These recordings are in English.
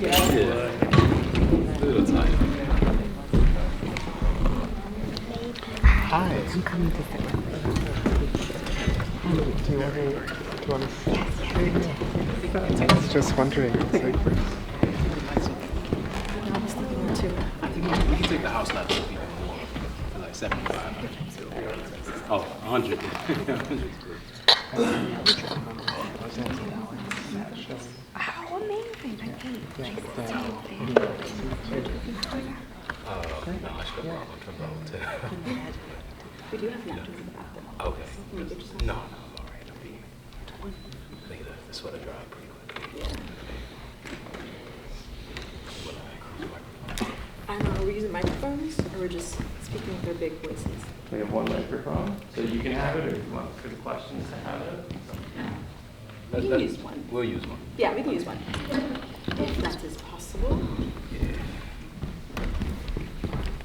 Little tiny. Hi. I'm coming to sit with you. Do you want to I was just wondering. I think we can take the house lap so people more. Like 75. Oh, 100. 100 is good. How amazing. I think. No, I should come out too. We do have napkins in the bathroom. Okay. No, I'm all right. Look at the sweater dry pretty quickly. Are we using microphones or we're just speaking with our big voices? We have one microphone, so you can have it, or if you want good questions to have it. We can use one. We'll use one. Yeah, we can use one. If that is possible. Yeah.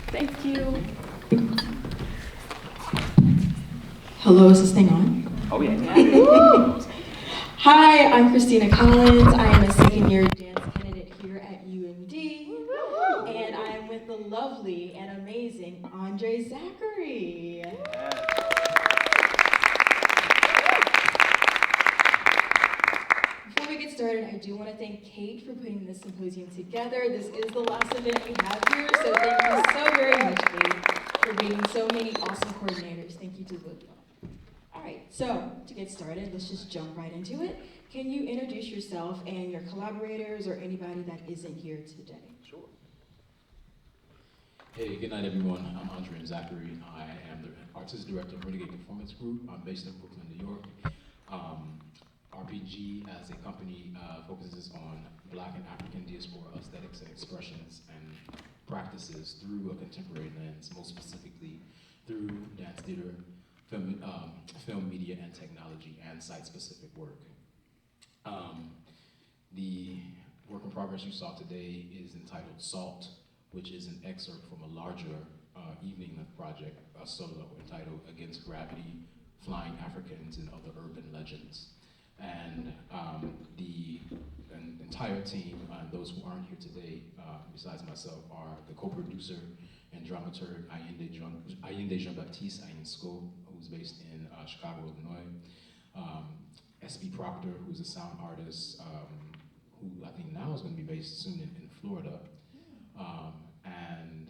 Thank you. Hello, is this thing on? Oh, yeah. Hi, I'm Christina Collins. I am a second-year dance candidate here at UMD. And I am with the lovely and amazing André Zachery. Before we get started, I do want to thank Kate for putting this symposium together. This is the last event we have here, so thank you so very much, Kate, for being so many awesome coordinators. Thank you to both of you. All right, so to get started, let's just jump right into it. Can you introduce yourself and your collaborators or anybody that isn't here today? Sure. Hey, good night, everyone. I'm André M. I am the Artistic Director of Renegade Performance Group. I'm based in Brooklyn, New York. RPG as a company focuses on Black and African diaspora aesthetics and expressions and practices through a contemporary lens, most specifically through dance theater, film, media, and technology, and site-specific work. The work in progress you saw today is entitled SALT, which is an excerpt from a larger evening project, a solo entitled Against Gravity, Flying Africans and Other Urban Legends. And the entire team, those who aren't here today, besides myself, are the co-producer and dramaturg Ayinde Jean-Baptiste Ainsco, who's based in Chicago, Illinois. S.B. Proctor, who's a sound artist, who I think now is going to be based soon in Florida. And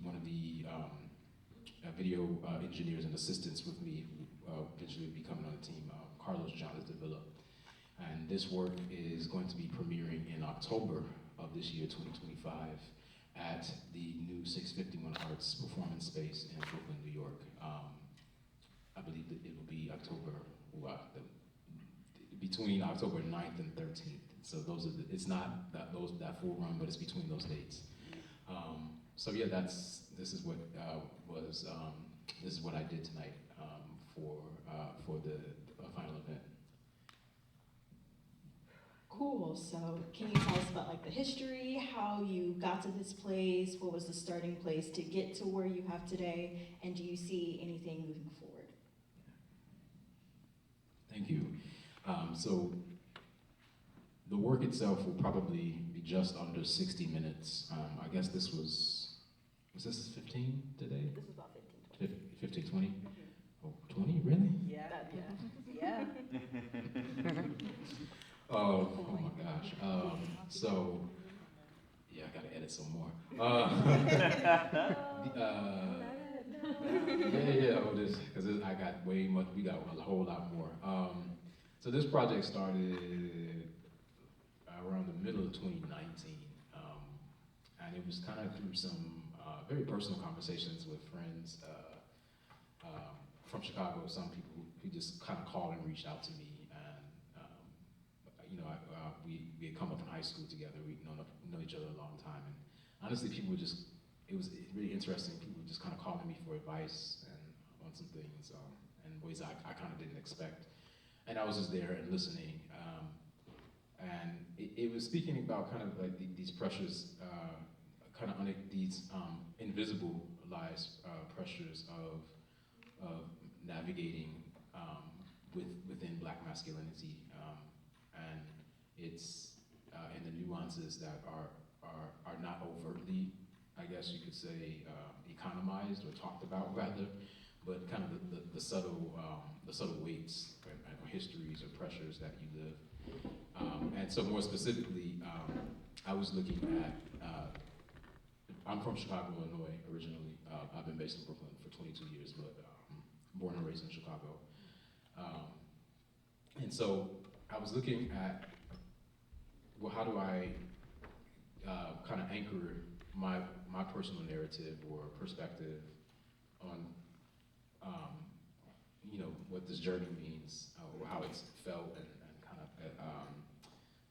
one of the video engineers and assistants with me, who eventually will be coming on the team, Carlos John has developed. And this work is going to be premiering in October of this year, 2025, at the new 651 Arts Performance Space in Brooklyn, New York. I believe that it will be between October 9th and 13th. So those are it's not that full run, but it's between those dates. So yeah, this is what I did tonight for the final event. Cool, so can you tell us about like the history, how you got to this place, what was the starting place to get to where you have today, and do you see anything moving forward? Thank you. So the work itself will probably be just under 60 minutes. I guess was this 15 today? This was about 15, 20. 20? Oh, 20, really? Yeah. Yeah. Oh my gosh. So, yeah, I gotta edit some more. Because I got we got a whole lot more. So this project started around the middle of 2019. And it was kind of through some very personal conversations with friends from Chicago, some people who just kind of called and reached out to me. We had come up in high school together. We'd known each other a long time. And honestly, it was really interesting. People were just kind of calling me for advice and on some things in ways I kind of didn't expect. And I was just there and listening. And it was speaking about kind of like these pressures, kind of these invisibilized pressures of navigating within Black masculinity. And it's the nuances that are not overtly, I guess you could say, economized or talked about rather, but kind of the subtle weights or histories or pressures that you live. And so more specifically, I was looking at, I'm from Chicago, Illinois, originally. I've been based in Brooklyn for 22 years, but born and raised in Chicago. And so I was looking at, well, how do I kind of anchor my personal narrative or perspective on, what this journey means, or how it's felt and kind of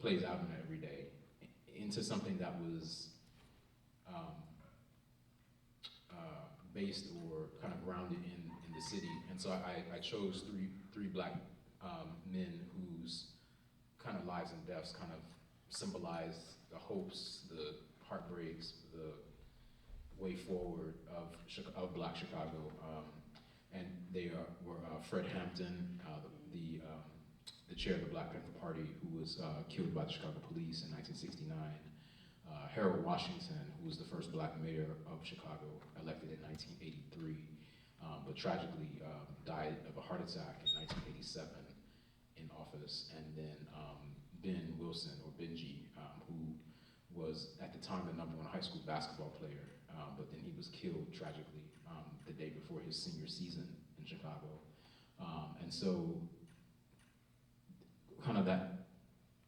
plays out in every day, into something that was based or kind of grounded in the city. And so I chose three black men whose kind of lives and deaths kind of symbolize the hopes, the heartbreaks, the way forward of Black Chicago. And they were Fred Hampton, the chair of the Black Panther Party, who was killed by the Chicago police in 1969. Harold Washington, who was the first black mayor of Chicago, elected in 1983, but tragically died of a heart attack in 1987 in office. And then Ben Wilson, or Benji, who was at the time the #1 high school basketball player, but then he was killed tragically the day before his senior season in Chicago. And so kind of that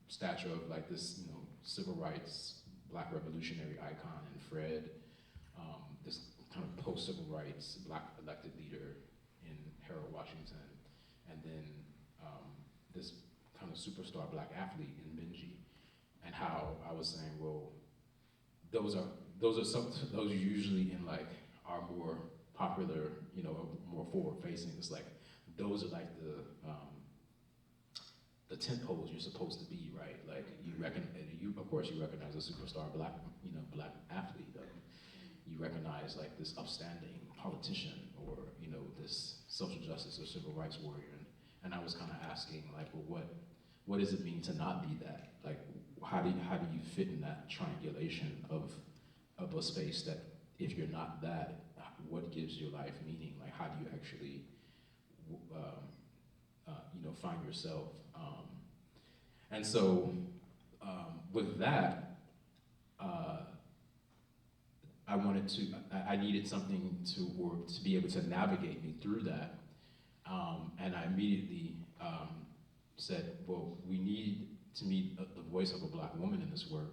stature of like this, civil rights, Black revolutionary icon in Fred, this kind of post-civil rights, Black elected leader in Harold Washington, and then this kind of superstar Black athlete in Benji, and how I was saying, well, those are usually in like our more popular, more forward-facing. It's like those are like the tent poles you're supposed to be, right? Like of course you recognize a superstar Black athlete. You recognize like this upstanding politician, or this social justice or civil rights warrior. And I was kind of asking like, well, what does it mean to not be that? Like, how do you fit in that triangulation of a space that, if you're not that, what gives your life meaning? Like, how do you actually, find yourself? And so, with that, I needed something to be able to navigate me through that. And I immediately said, well, we need to meet the voice of a Black woman in this work.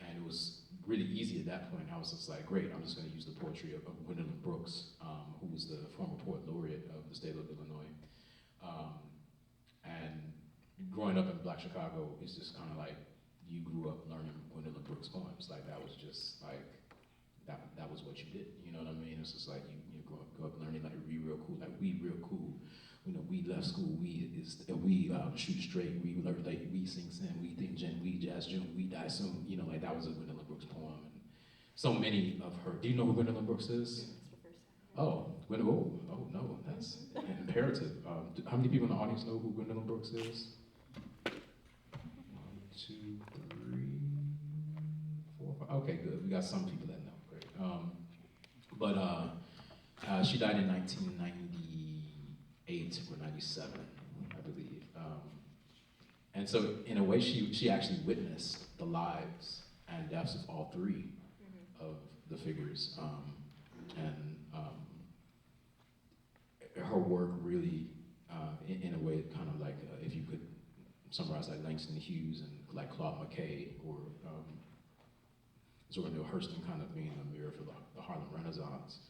And it was really easy at that point. I was just like, great, I'm just going to use the poetry of Gwendolyn Brooks, who was the former poet laureate of the state of Illinois. And growing up in Black Chicago is just kind of like, you grew up learning Gwendolyn Brooks poems. Like, that was just like, that was what you did. You know what I mean? It's just like, you grow up learning like, we real cool, like, we real cool. We left school, we shoot straight, we learn like, we sing sin, we think gen, we jazz June, we die soon. Like, that was a Gwendolyn Brooks poem. And so many of her, do you know who Gwendolyn Brooks is? Oh, oh no, that's imperative. How many people in the audience know who Gwendolyn Brooks is? 1, 2, 3, 4, 5. Okay, good. We got some people that know. Great. But she died in 1998 or 97, I believe. And so, in a way, she actually witnessed the lives and deaths of all three of the figures. Her work really, in a way, kind of like, if you could summarize like Langston Hughes and like Claude McKay, or Zora Neale Hurston kind of being a mirror for the Harlem Renaissance,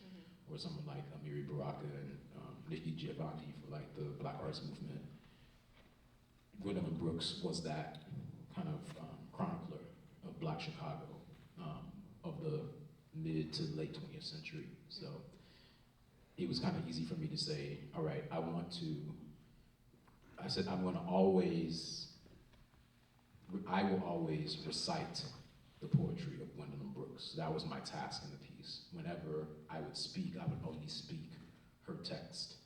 or someone like Amiri Baraka and Nikki Giovanni for like the Black Arts Movement. Gwendolyn Brooks was that kind of chronicler of Black Chicago of the mid to late 20th century. So it was kind of easy for me to say, all right, I'm going to always, I will always recite the poetry of Gwendolyn Brooks. That was my task in the piece. Whenever I would speak, I would only speak her text.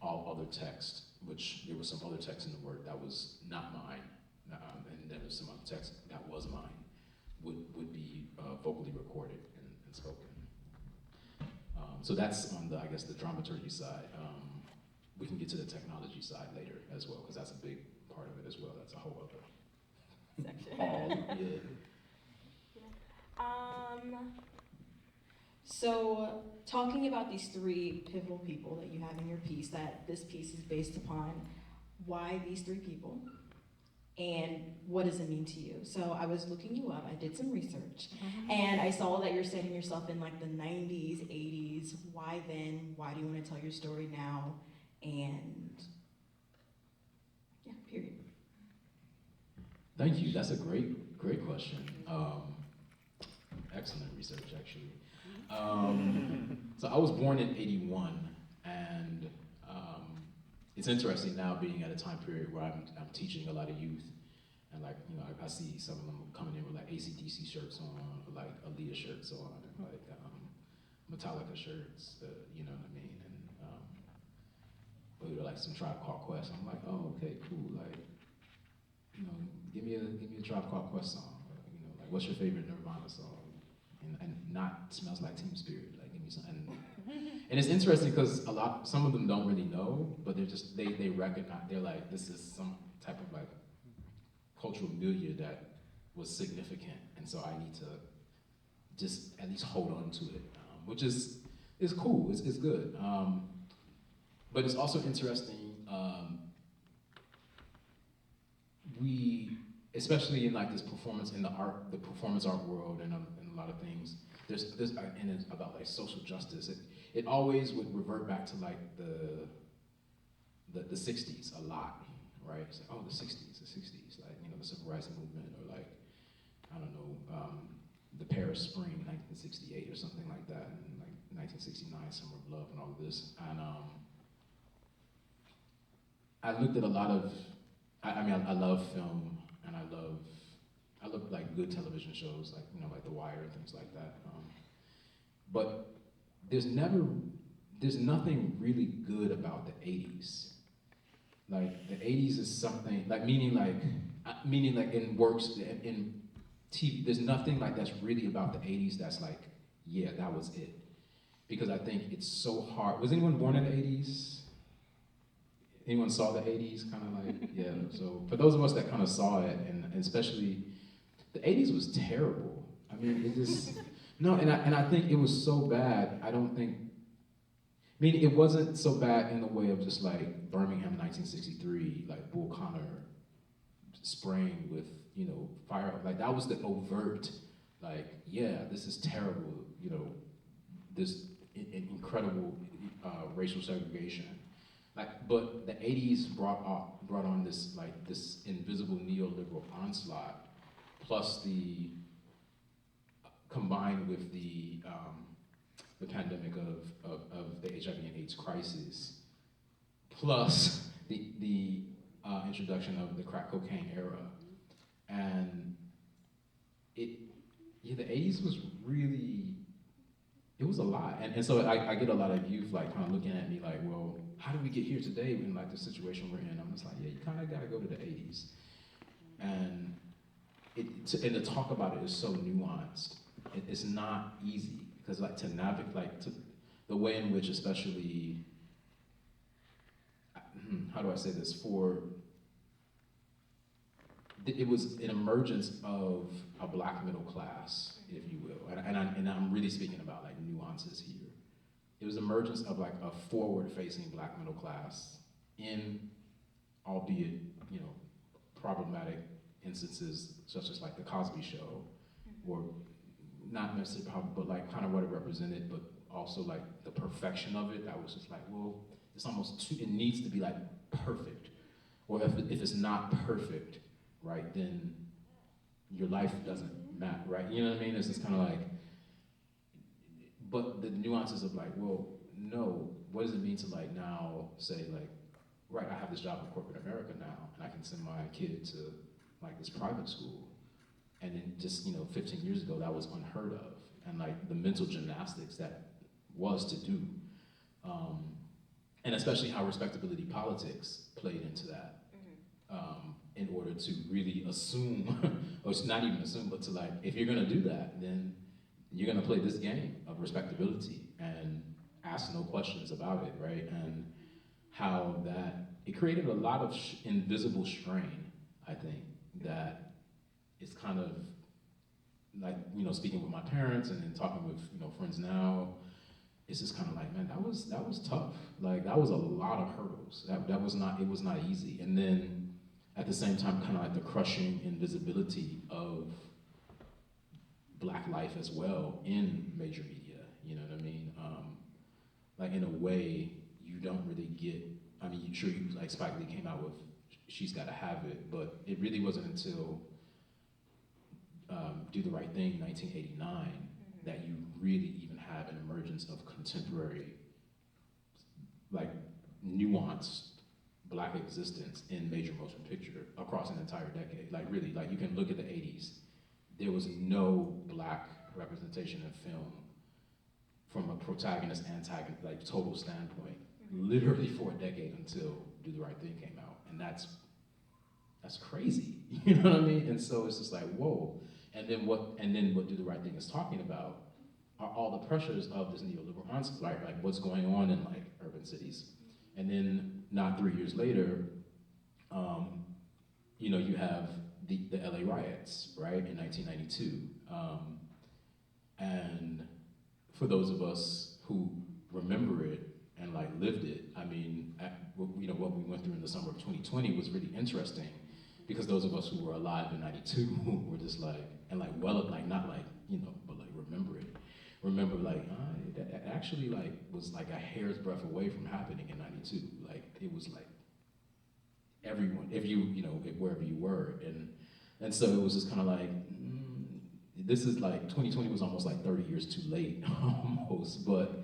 All other text, which there was some other text in the work that was not mine, and then some other text that was mine would be vocally recorded and spoken. So that's on the, I guess, the dramaturgy side. We can get to the technology side later as well, because that's a big part of it as well. That's a whole other Section. yeah. So talking about these three pivotal people that you have in your piece, that this piece is based upon, why these three people, and what does it mean to you? So I was looking you up, I did some research, and I saw that you're setting yourself in like the 90s, 80s. Why then? Why do you want to tell your story now? And yeah, period. Thank you. That's a great question. Excellent research, actually. So I was born in '81, and it's interesting now being at a time period where I'm teaching a lot of youth, and like, you know, I see some of them coming in with like AC/DC shirts on, or like Aaliyah shirts on, and like Metallica shirts, you know what I mean, and like some Tribe Called Quest. I'm like, oh, okay, cool. Like, you know, give me a Tribe Called Quest song. You know, like, what's your favorite Nirvana song? And not Smells Like Teen Spirit. Like, give me something. And it's interesting because some of them don't really know, but they're just they recognize. They're like, this is some type of like cultural milieu that was significant, and so I need to just at least hold on to it, which is cool. It's good. But it's also interesting. We, especially in like this performance in the performance art world, and a lot of things. There's and it's about like social justice. It always would revert back to like the 60s a lot, right? It's like, oh, the 60s, like, you know, the civil rights movement, or like, I don't know, the Paris Spring, 1968, or something like that, and like 1969, Summer of Love, and all of this. And I looked at a lot of, I love film, and I love like good television shows, like, you know, like The Wire and things like that. But there's nothing really good about the 80s. Like, the 80s is something, like, meaning like in works, in TV, there's nothing like that's really about the 80s that's like, yeah, that was it. Because I think it's so hard. Was anyone born in the 80s? Anyone saw the 80s, kind of like, yeah. So for those of us that kind of saw it, and especially, the 80s was terrible. I mean, it just, no, and I think it was so bad, I mean, it wasn't so bad in the way of just like Birmingham 1963, like Bull Connor spraying with, you know, fire, like that was the overt, like, yeah, this is terrible, you know, this incredible racial segregation. Like, but the 80s brought on this, like, this invisible neoliberal onslaught, plus combined with the pandemic of the HIV and AIDS crisis, plus the introduction of the crack cocaine era. And the 80s was really, it was a lot. And so I get a lot of youth like kind of looking at me like, well, how did we get here today in like the situation we're in? I'm just like, yeah, you kind of got to go to the 80s. And to talk about it is so nuanced. It's not easy, because like to navigate, like to the way in which, especially, how do I say this, it was an emergence of a black middle class, if you will, and I'm really speaking about like nuances here. It was emergence of like a forward-facing black middle class in, albeit, you know, problematic instances such as like the Cosby Show, or not necessarily problem, but like kind of what it represented, but also like the perfection of it. That was just like, well, it's almost it needs to be like perfect, or if it's not perfect, right, then your life doesn't matter, right? You know what I mean? It's just kind of like, but the nuances of like, well, no, what does it mean to like now say like, right, I have this job in corporate America now, and I can send my kid to like this private school. And then just, you know, 15 years ago, that was unheard of. And like the mental gymnastics that was to do. And especially how respectability politics played into that. in order to really assume, or it's not even assume, but to like, if you're gonna do that, then you're gonna play this game of respectability and ask no questions about it, right? And how that, it created a lot of invisible strain, I think, that is kind of like, you know, speaking with my parents and then talking with, you know, friends now, it's just kind of like, man, that was tough. Like, that was a lot of hurdles. That was not, it was not easy. And then at the same time, kind of like the crushing invisibility of Black life as well in major media, you know what I mean? Like, in a way, you don't really get, I mean, sure, you, like Spike Lee came out with She's Gotta Have It, but it really wasn't until Do the Right Thing, 1989, that you really even have an emergence of contemporary, like, nuanced Black existence in major motion picture across an entire decade. Like, really, like, you can look at the 80s, there was no Black representation in film from a protagonist, antagonist, like, total standpoint, literally for a decade until Do the Right Thing came out. And that's crazy, you know what I mean? And so it's just like, whoa. And then what Do the Right Thing is talking about are all the pressures of this neoliberal onslaught, right? Like, what's going on in, like, urban cities. And then not 3 years later, you know, you have the LA riots, right, in 1992. And for those of us who remember it and like lived it, I mean, you know, what we went through in the summer of 2020 was really interesting, because those of us who were alive in 92 were just like, and like, well, like, not like, you know, but like remember it. Remember, like, it actually like was like a hair's breadth away from happening in 92. Like, it was like everyone, if you know, wherever you were. And so it was just kind of like, this is like, 2020 was almost like 30 years too late, almost. But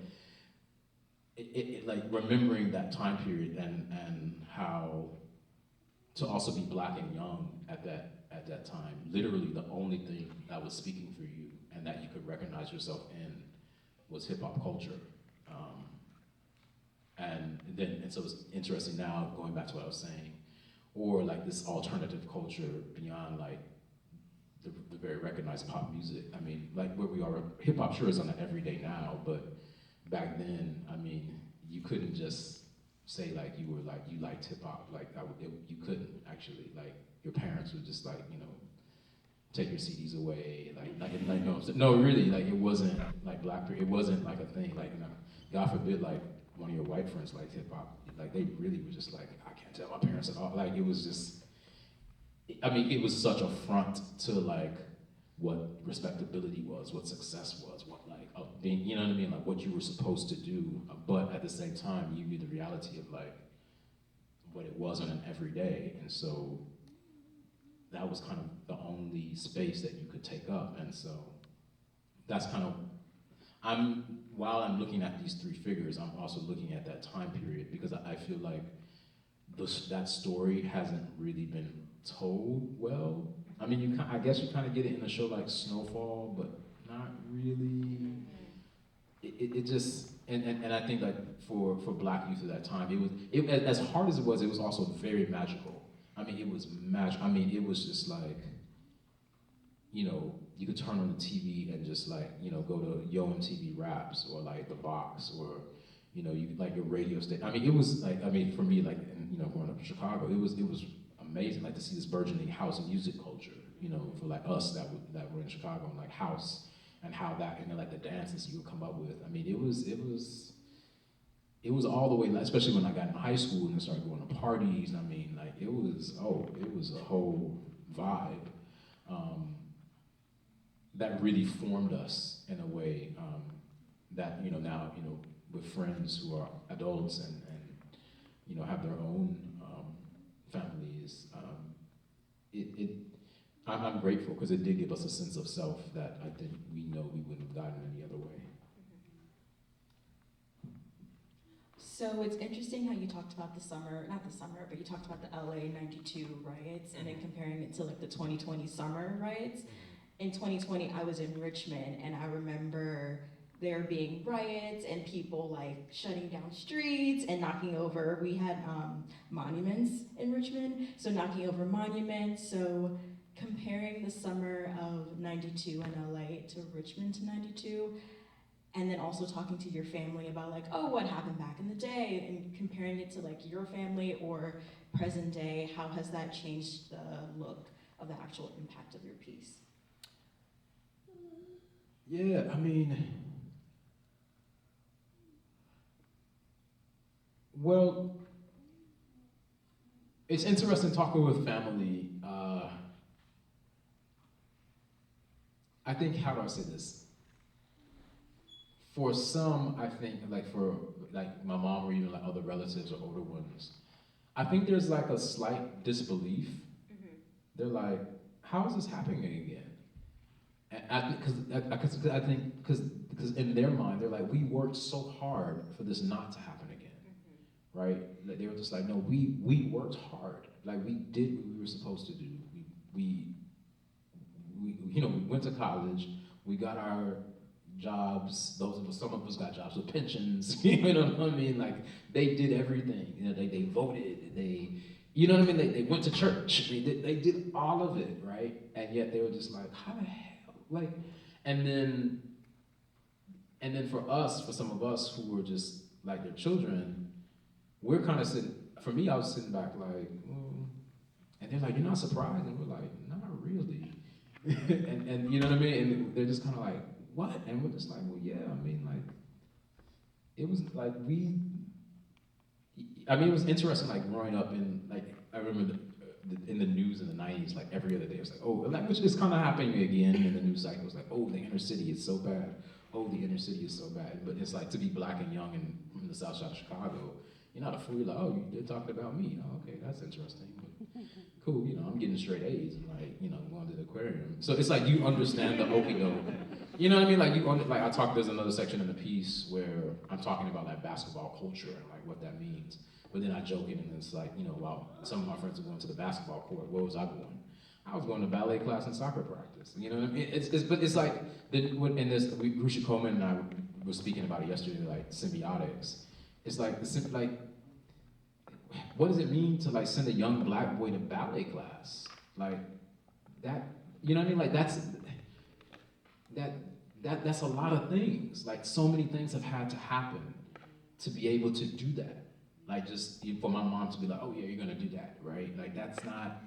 it like remembering that time period and how to also be Black and young at that time, literally the only thing that was speaking for you and that you could recognize yourself in was hip hop culture. And so it's interesting now, going back to what I was saying, or like this alternative culture beyond like the very recognized pop music. I mean, like where we are, hip hop sure is on the everyday now, but back then, I mean, you couldn't just say like you liked hip hop, like you couldn't actually, like your parents would just like, you know, take your CDs away, no, really, like it wasn't like Black, it wasn't like a thing, like, you know, God forbid, like one of your white friends liked hip hop, like they really were just like, I can't tell my parents at all, like it was just, I mean, it was such a front to like what respectability was, what success was, what like being, you know what I mean, like what you were supposed to do, but at the same time, you knew the reality of like what it was on an everyday, and so that was kind of the only space that you could take up, and so that's kind of, while I'm looking at these three figures, I'm also looking at that time period, because I feel like that story hasn't really been told well. I mean, I guess you kind of get it in a show like Snowfall, but not really. It just, and I think like for Black youth at that time, it as hard as it was also very magical. I mean, it was magic. I mean, it was just like, you know, you could turn on the TV and just like, you know, go to Yo MTV Raps or like The Box, or, you know, you like your radio station. I mean, it was like, I mean, for me, like, you know, growing up in Chicago, it was amazing, like to see this burgeoning house and music culture, you know, for like us that were in Chicago, and like house and how that, and then like the dances you would come up with. I mean, it was all the way, especially when I got in high school and started going to parties. I mean, like it was a whole vibe that really formed us in a way that, you know, now, you know, with friends who are adults and you know, have their own families, I'm grateful, because it did give us a sense of self that I think we know we wouldn't have gotten any other way. So it's interesting how you talked about but you talked about the LA 92 riots and then comparing it to like the 2020 summer riots. In 2020, I was in Richmond, and I remember there being riots and people like shutting down streets and knocking over, we had monuments in Richmond, so knocking over monuments, so comparing the summer of 92 in LA to Richmond to 92, and then also talking to your family about like, oh, what happened back in the day, and comparing it to like your family or present day, how has that changed the look of the actual impact of your piece? Yeah, I mean, well, it's interesting talking with family. I think, how do I say this? For some, I think, like for like my mom or even like other relatives or older ones, I think there's like a slight disbelief. They're like, how is this happening again? And I think, because in their mind, they're like, we worked so hard for this not to happen again, right? Like they were just like, no, we worked hard. Like we did what we were supposed to do. We we went to college, we got our jobs, some of us got jobs with pensions, you know what I mean? Like, they did everything, they voted, you know what I mean? They went to church, they did all of it, right? And yet they were just like, how the hell? Like, and then for us, for some of us who were just like their children, we're kind of sitting, for me, I was sitting back like, and they're like, you're not surprised? And we're like, not really. and you know what I mean? And they're just kind of like, what? And we're just like, well, yeah, I mean, like, it was like it was interesting, like, growing up in, like, I remember in the news in the 90s, like, every other day, it was like, oh, like, which is kind of happening again in the news cycle. It was like, oh, the inner city is so bad. Oh, the inner city is so bad. But it's like, to be black and young and from the south side of Chicago, you're not a fool. You're like, oh, they're talking about me. Oh, okay, that's interesting. But cool, I'm getting straight A's and like, going to the aquarium. So it's like you understand the okey doke. You know what I mean? Like there's another section in the piece where I'm talking about like basketball culture and like what that means. But then I joke it and it's like, while some of my friends are going to the basketball court, where was I going? I was going to ballet class and soccer practice. You know what I mean? But it's like, Rusha Coleman and I were speaking about it yesterday, like symbiotics. It's like, what does it mean to like send a young black boy to ballet class? Like that, you know what I mean? Like that's a lot of things. Like so many things have had to happen to be able to do that. Like just for my mom to be like, oh yeah, you're gonna do that, right? Like that's not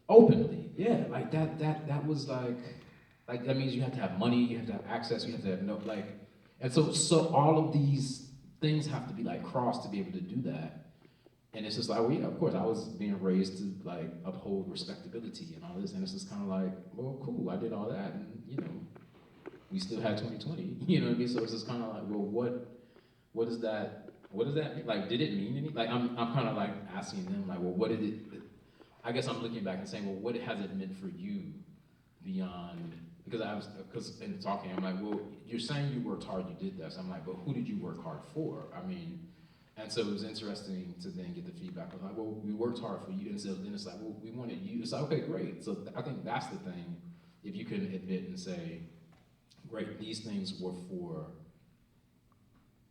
openly, yeah. Like that was like that means you have to have money, you have to have access, you have to have and so all of these things have to be like crossed to be able to do that. And it's just like, well, yeah, of course, I was being raised to like uphold respectability and all this, and it's just kind of like, well, cool, I did all that, and we still had 2020, you know what I mean? So it's just kind of like, well, what does that mean? Like, did it mean anything? Like, I'm kind of like asking them, like, well, what did it? I guess I'm looking back and saying, well, what has it meant for you beyond? Because in talking, I'm like, well, you're saying you worked hard, you did this. I'm like, but who did you work hard for? I mean. And so it was interesting to then get the feedback. I was like, well, we worked hard for you. And so then it's like, well, we wanted you. It's like, okay, great. So I think that's the thing. If you can admit and say, great, these things were for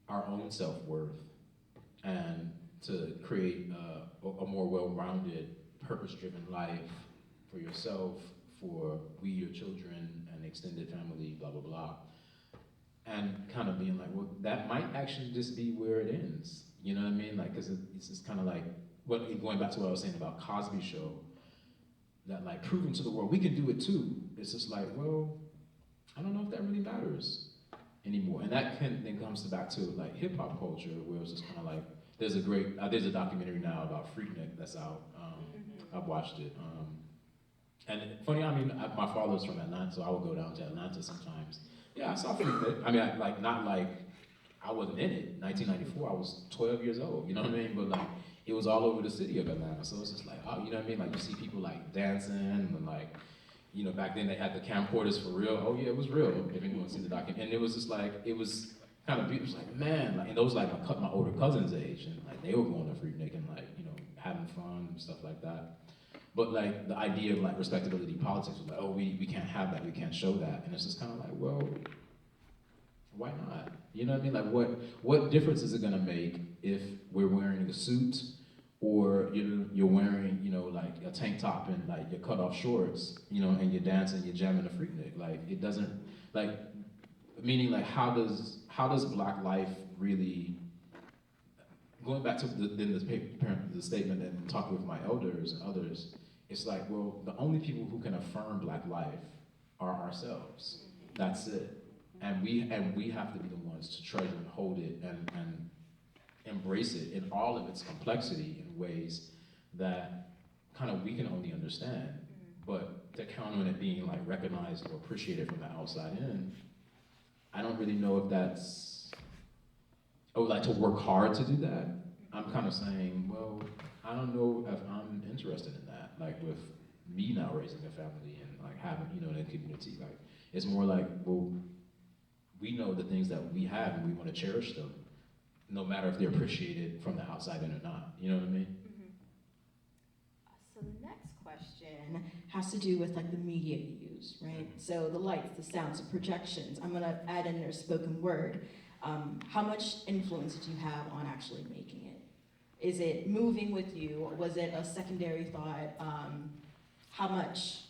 our own self-worth and to create a more well-rounded, purpose-driven life for yourself, for your children and extended family, blah, blah, blah. And kind of being like, well, that might actually just be where it ends. You know what I mean? Like, because it's just kind of like, going back to what I was saying about Cosby Show, that like proving to the world, we can do it too. It's just like, well, I don't know if that really matters anymore. And that then comes back to like hip hop culture, where it's just kind of like, there's a documentary now about Freaknik that's out. I've watched it. And funny, I mean, my father's from Atlanta, so I would go down to Atlanta sometimes. Yeah, I saw Freaknik. I mean, not like, I wasn't in it. 1994, I was 12 years old, you know what I mean? But like, it was all over the city of Atlanta. So it's just like, oh, you know what I mean? Like you see people like dancing and like, back then they had the camcorders for real. Oh yeah, it was real, if anyone's seen the documentary. And it was just like, it was kind of beautiful. It was like, man, like, and those like my older cousins' age, and like they were going to Freaknik and like, having fun and stuff like that. But like the idea of like respectability politics was like, oh, we can't have that, we can't show that. And it's just kind of like, well, why not? You know what I mean? Like, what difference is it gonna make if we're wearing a suit, or you're wearing, like a tank top and like your cut off shorts, and you're dancing, you're jamming a freaknik? Like, it doesn't, like, meaning like, how does Black life really, going back to the statement and talking with my elders and others, it's like, well, the only people who can affirm Black life are ourselves. That's it. And we have to be the ones to treasure and hold it and embrace it in all of its complexity in ways that kind of we can only understand. But to count on it being like recognized or appreciated from the outside in, I don't really know if that's, I would like to work hard to do that. I'm kind of saying, well, I don't know if I'm interested in that. Like with me now raising a family and like having, that community, like it's more like, well, we know the things that we have and we want to cherish them, no matter if they're appreciated from the outside in or not. You know what I mean? So the next question has to do with like the media you use, right? So the lights, the sounds, the projections. I'm gonna add in their spoken word. How much influence did you have on actually making it? Is it moving with you? Was it a secondary thought? How much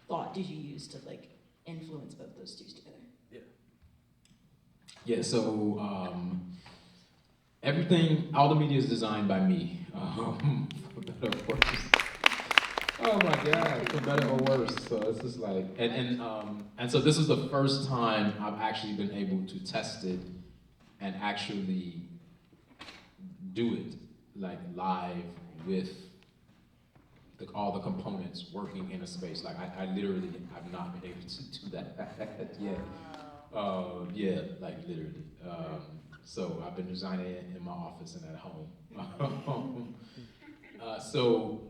thought did you use to like influence both those two together? Yeah, so everything, all the media is designed by me, for better or worse. Oh my God, for better or worse. So it's just like, and so this is the first time I've actually been able to test it and actually do it like live with all the components working in a space. Like I literally have not been able to do that yet. Yeah, like literally. So I've been designing it in my office and at home. So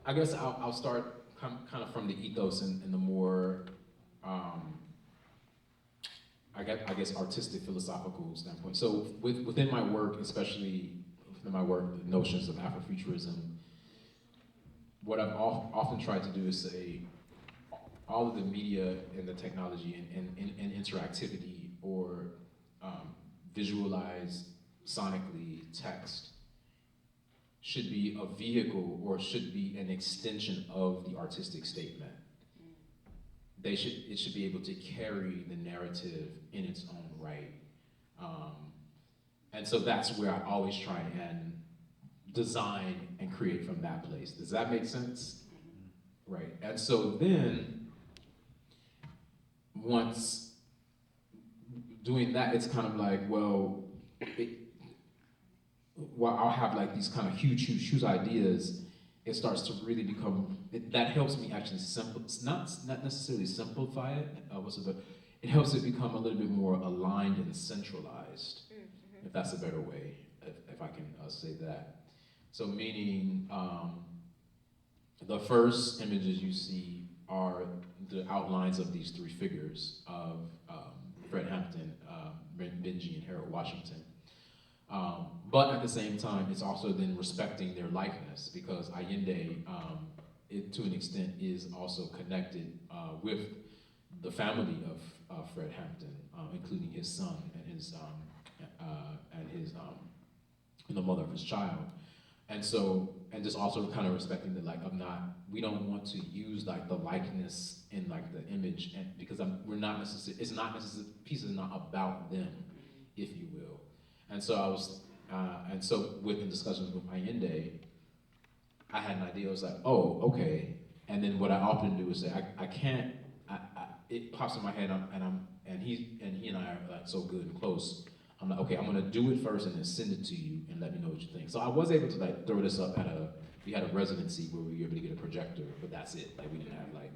I guess I'll start kind of from the ethos and the more, I guess artistic, philosophical standpoint. So within my work, especially within my work, the notions of Afrofuturism, what I've often tried to do is say, all of the media and the technology and interactivity or visualized sonically text should be a vehicle or should be an extension of the artistic statement. It should be able to carry the narrative in its own right. And so that's where I always try and design and create from that place. Does that make sense? Right. And so then, once doing that, it's kind of like, well, I'll have like these kind of huge ideas, it starts to really become, that helps me actually not necessarily simplify it, it helps it become a little bit more aligned and centralized, if that's a better way, if I can say that. So meaning, the first images you see are the outlines of these three figures of Fred Hampton, Benji, and Harold Washington. But at the same time, it's also then respecting their likeness, because Allende, to an extent, is also connected with the family of Fred Hampton, including his son and the mother of his child. And so, and just also kind of respecting that, like, we don't want to use like the likeness in like the image, and because piece is not about them, if you will. And so within discussions with Allende, I had an idea. I was like, oh, okay. And then what I often do is say, it pops in my head, and he and I are like so good and close. I'm like, okay, I'm gonna do it first and then send it to you and let me know what you think. So I was able to like throw this up we had a residency where we were able to get a projector, but that's it. Like we didn't have like,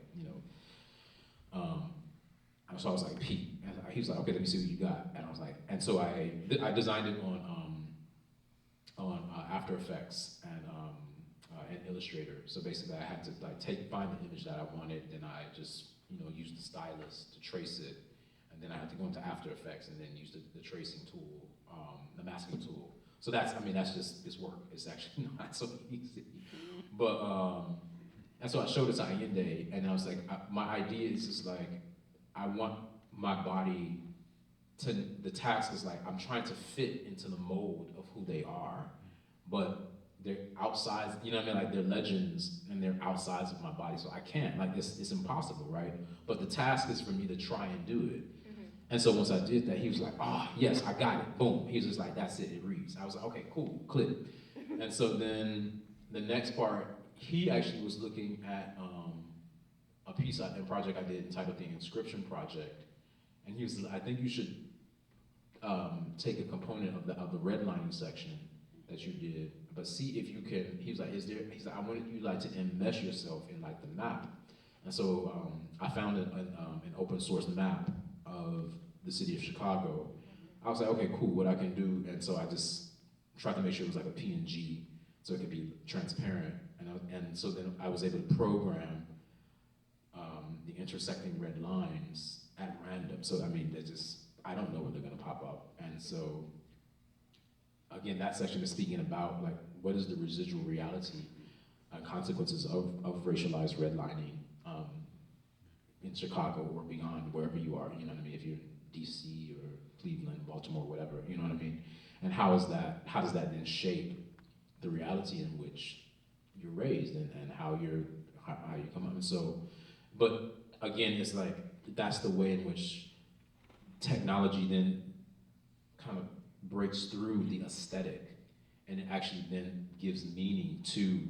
so I was like, Pete, and he was like, okay, let me see what you got. And I was like, and so I designed it on After Effects and Illustrator. So basically I had to like find the image that I wanted, then I just, use the stylus to trace it. And then I had to go into After Effects and then use the tracing tool, the masking tool. So that's just this work. It's actually not so easy. But, and so I showed it to Allende, and I was like, my idea is just like, I want my body the task is like, I'm trying to fit into the mold of who they are, but they're outside, you know what I mean? Like they're legends and they're outsides of my body, so I can't, like it's impossible, right? But the task is for me to try and do it. And so once I did that, he was like, oh, yes, I got it, boom. He was just like, that's it, it reads. I was like, okay, cool, click. And so then the next part, he actually was looking at a piece, a project I did entitled The Inscription Project. And he was, I think you should take a component of the redlining section that you did, but see if you can, he was like, he's like, I wanted you like to enmesh yourself in like the map. And so I found an open source map of the city of Chicago. I was like, okay, cool, what I can do, and so I just tried to make sure it was like a PNG, so it could be transparent, and so then I was able to program the intersecting red lines at random. So I mean, I don't know when they're gonna pop up, and so again, that section is speaking about like what is the residual reality and consequences of racialized redlining in Chicago or beyond, wherever you are, you know what I mean, if you're in DC or Cleveland, Baltimore, whatever, you know what I mean? And how does that then shape the reality in which you're raised and how you come up? And so, but again, it's like, that's the way in which technology then kind of breaks through the aesthetic, and it actually then gives meaning to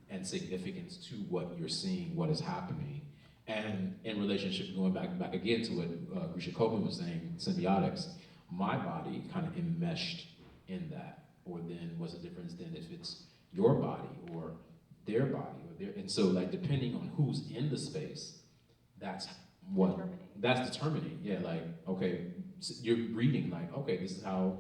and significance to what you're seeing, what is happening. And in relationship, going back again to what Grisha Copeland was saying, symbiotics, my body kind of enmeshed in that. Or then what's the difference then if it's your body or their body or their, and so like depending on who's in the space, that's determining. Yeah, like, okay, so you're reading like, okay, this is how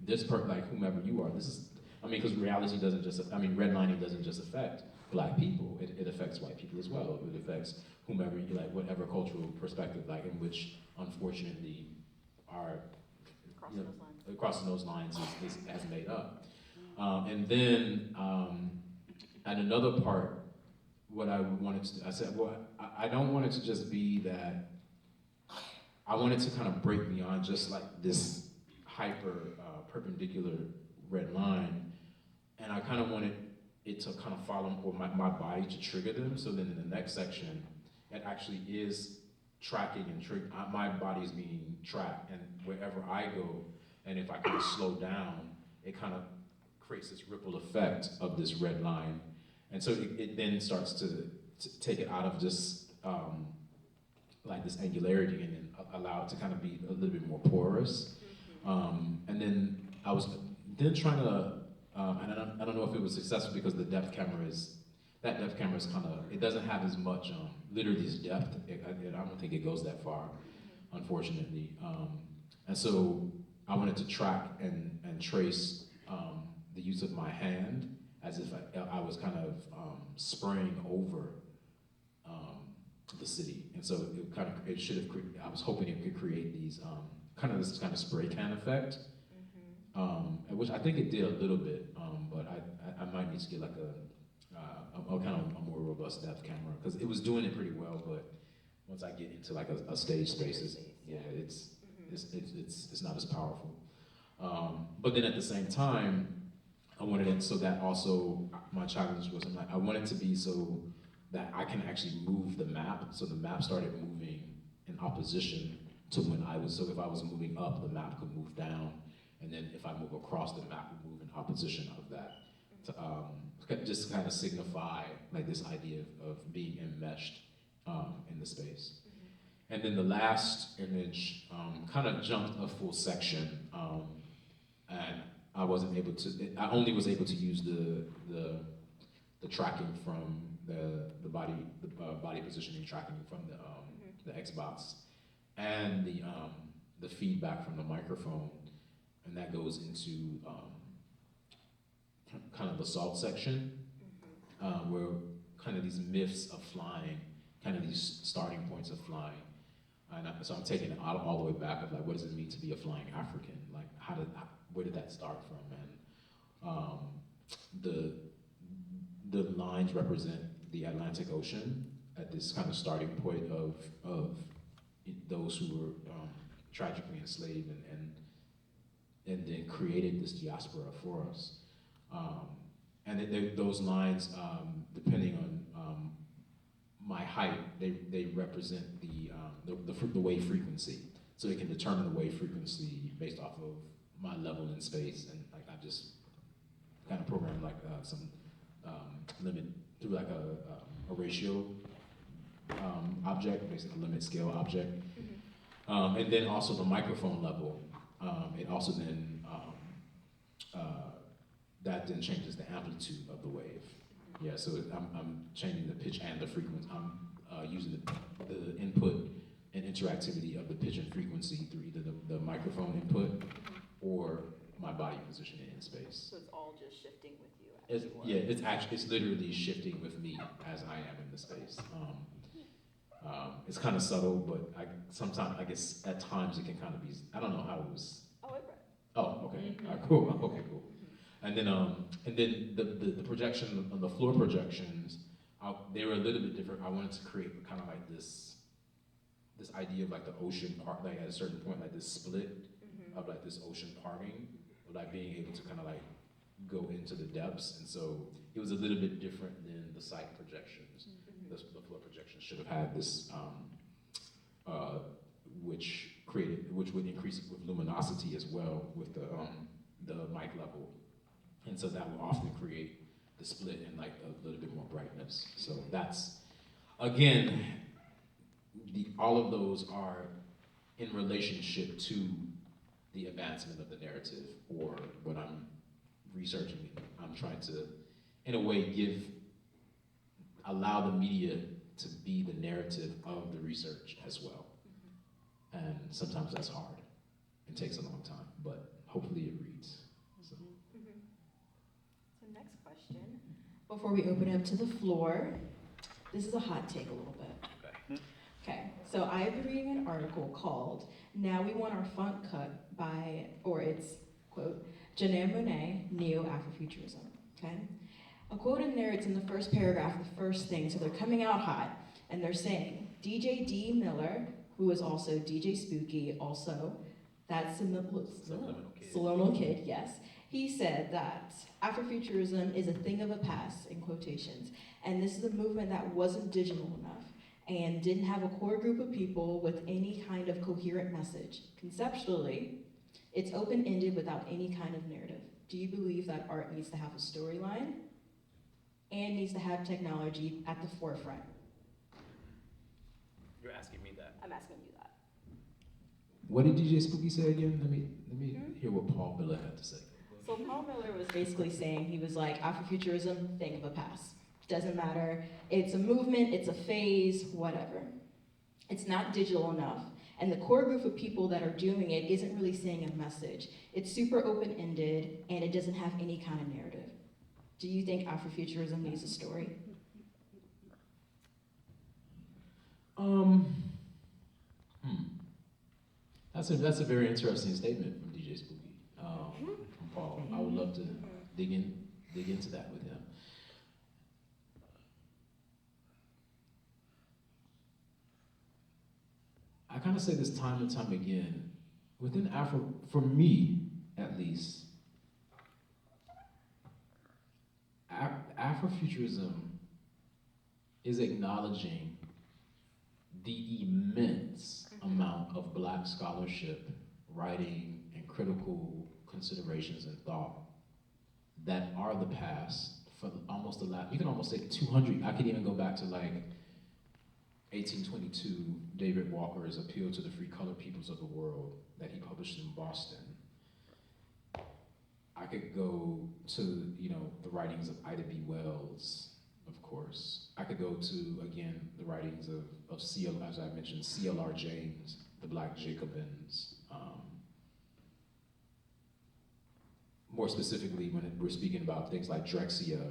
this like whomever you are, this is, I mean, because reality doesn't just, I mean, redlining doesn't just affect Black people, it affects white people as well. It affects whomever you like, whatever cultural perspective, like in which, unfortunately, our crossing those lines is made up. And then at another part, what I wanted to, I said, well, I don't want it to just be that. I wanted to kind of break beyond just like this hyper perpendicular red line, and I kind of wanted it to kind of follow, or my body to trigger them. So then in the next section, it actually is tracking and my body is being tracked, and wherever I go, and if I kind of slow down, it kind of creates this ripple effect of this red line. And so it then starts to take it out of just like this angularity and then allow it to kind of be a little bit more porous. And then I was then trying to, and I don't know if it was successful because the depth camera is kind of, it doesn't have as much literally as depth. I don't think it goes that far, unfortunately. And so I wanted to track and trace the use of my hand as if I was kind of spraying over the city. And so I was hoping it could create these this kind of spray can effect, which I think it did a little bit, but I might need to get like a kind of a more robust depth camera, because it was doing it pretty well, but once I get into like a stage spaces, yeah, it's not as powerful. But then at the same time, I wanted it so that also my challenge was I wanted to be so that I can actually move the map, so the map started moving in opposition to when I was, so if I was moving up, the map could move down, and then if I move across, the map would move in opposition of that, to just kind of signify like this idea of being enmeshed in the space. And then the last image kind of jumped a full section, and I only was able to use the tracking from the body positioning tracking from the Xbox, and the feedback from the microphone, and that goes into kind of the salt section, where kind of these myths of flying, kind of these starting points of flying. And so I'm taking it all the way back of like, what does it mean to be a flying African? Like, where did that start from? And the lines represent the Atlantic Ocean at this kind of starting point of those who were tragically enslaved and then created this diaspora for us. And those lines, depending on my height, they represent the wave frequency. So it can determine the wave frequency based off of my level in space, and like I just kind of programmed like some limit through like a ratio object, basically a limit scale object, and then also the microphone level. It also then that then changes the amplitude of the wave. Yeah, so I'm changing the pitch and the frequency. I'm using the input and interactivity of the pitch and frequency through either the microphone input or my body positioning in space. So it's all just shifting with you. Yeah, it's literally shifting with me as I am in the space. It's kind of subtle, but sometimes I guess at times it can kind of be. I don't know how it was. Oh, it right. Oh, okay. All right, cool. Okay, cool. And then the projection on the floor projections, they were a little bit different. I wanted to create kind of like this idea of like the ocean part, like at a certain point, like this split of like this ocean parting, of like being able to kind of like go into the depths. And so it was a little bit different than the site projections. The floor projections should have had this, which would increase it with luminosity as well with the mic level. And so that will often create the split and like a little bit more brightness. So that's, again, all of those are in relationship to the advancement of the narrative or what I'm researching. I'm trying to, in a way, allow the media to be the narrative of the research as well. And sometimes that's hard. It takes a long time, but hopefully it reads. So. So next question, before we open it up to the floor, this is a hot take a little bit. Okay, so I have been reading an article called "Now We Want Our Funk Cut" by, or it's, quote, Janelle Monáe, Neo-Afrofuturism, okay? A quote in there, it's in the first paragraph, the first thing, so they're coming out hot, and they're saying, DJ D. Miller, who is also DJ Spooky, also, that's Subliminal Kid, yes. He said that Afrofuturism is a thing of the past, in quotations, and this is a movement that wasn't digital enough and didn't have a core group of people with any kind of coherent message. Conceptually, it's open-ended without any kind of narrative. Do you believe that art needs to have a storyline and needs to have technology at the forefront? You're asking me that. I'm asking you that. What did DJ Spooky say again? Let me hear what Paul Miller had to say. So Paul Miller was basically saying, he was like, Afrofuturism, thing of the past. Doesn't matter, it's a movement, it's a phase, whatever. It's not digital enough. And the core group of people that are doing it isn't really saying a message. It's super open-ended, and it doesn't have any kind of narrative. Do you think Afrofuturism needs a story? That's a very interesting statement from DJ Spooky, from Paul. I would love to dig into that with him. I kind of say this time and time again, within for me at least, Afrofuturism is acknowledging the immense amount of Black scholarship, writing, and critical considerations and thought that are the past for almost the last, you can almost say 200, I could even go back to like 1822, David Walker's Appeal to the Free Colored Peoples of the World that he published in Boston. I could go to, the writings of Ida B. Wells, of course. I could go to, again, the writings of as I mentioned, C.L.R. James, the Black Jacobins. More specifically, when we're speaking about things like Drexia,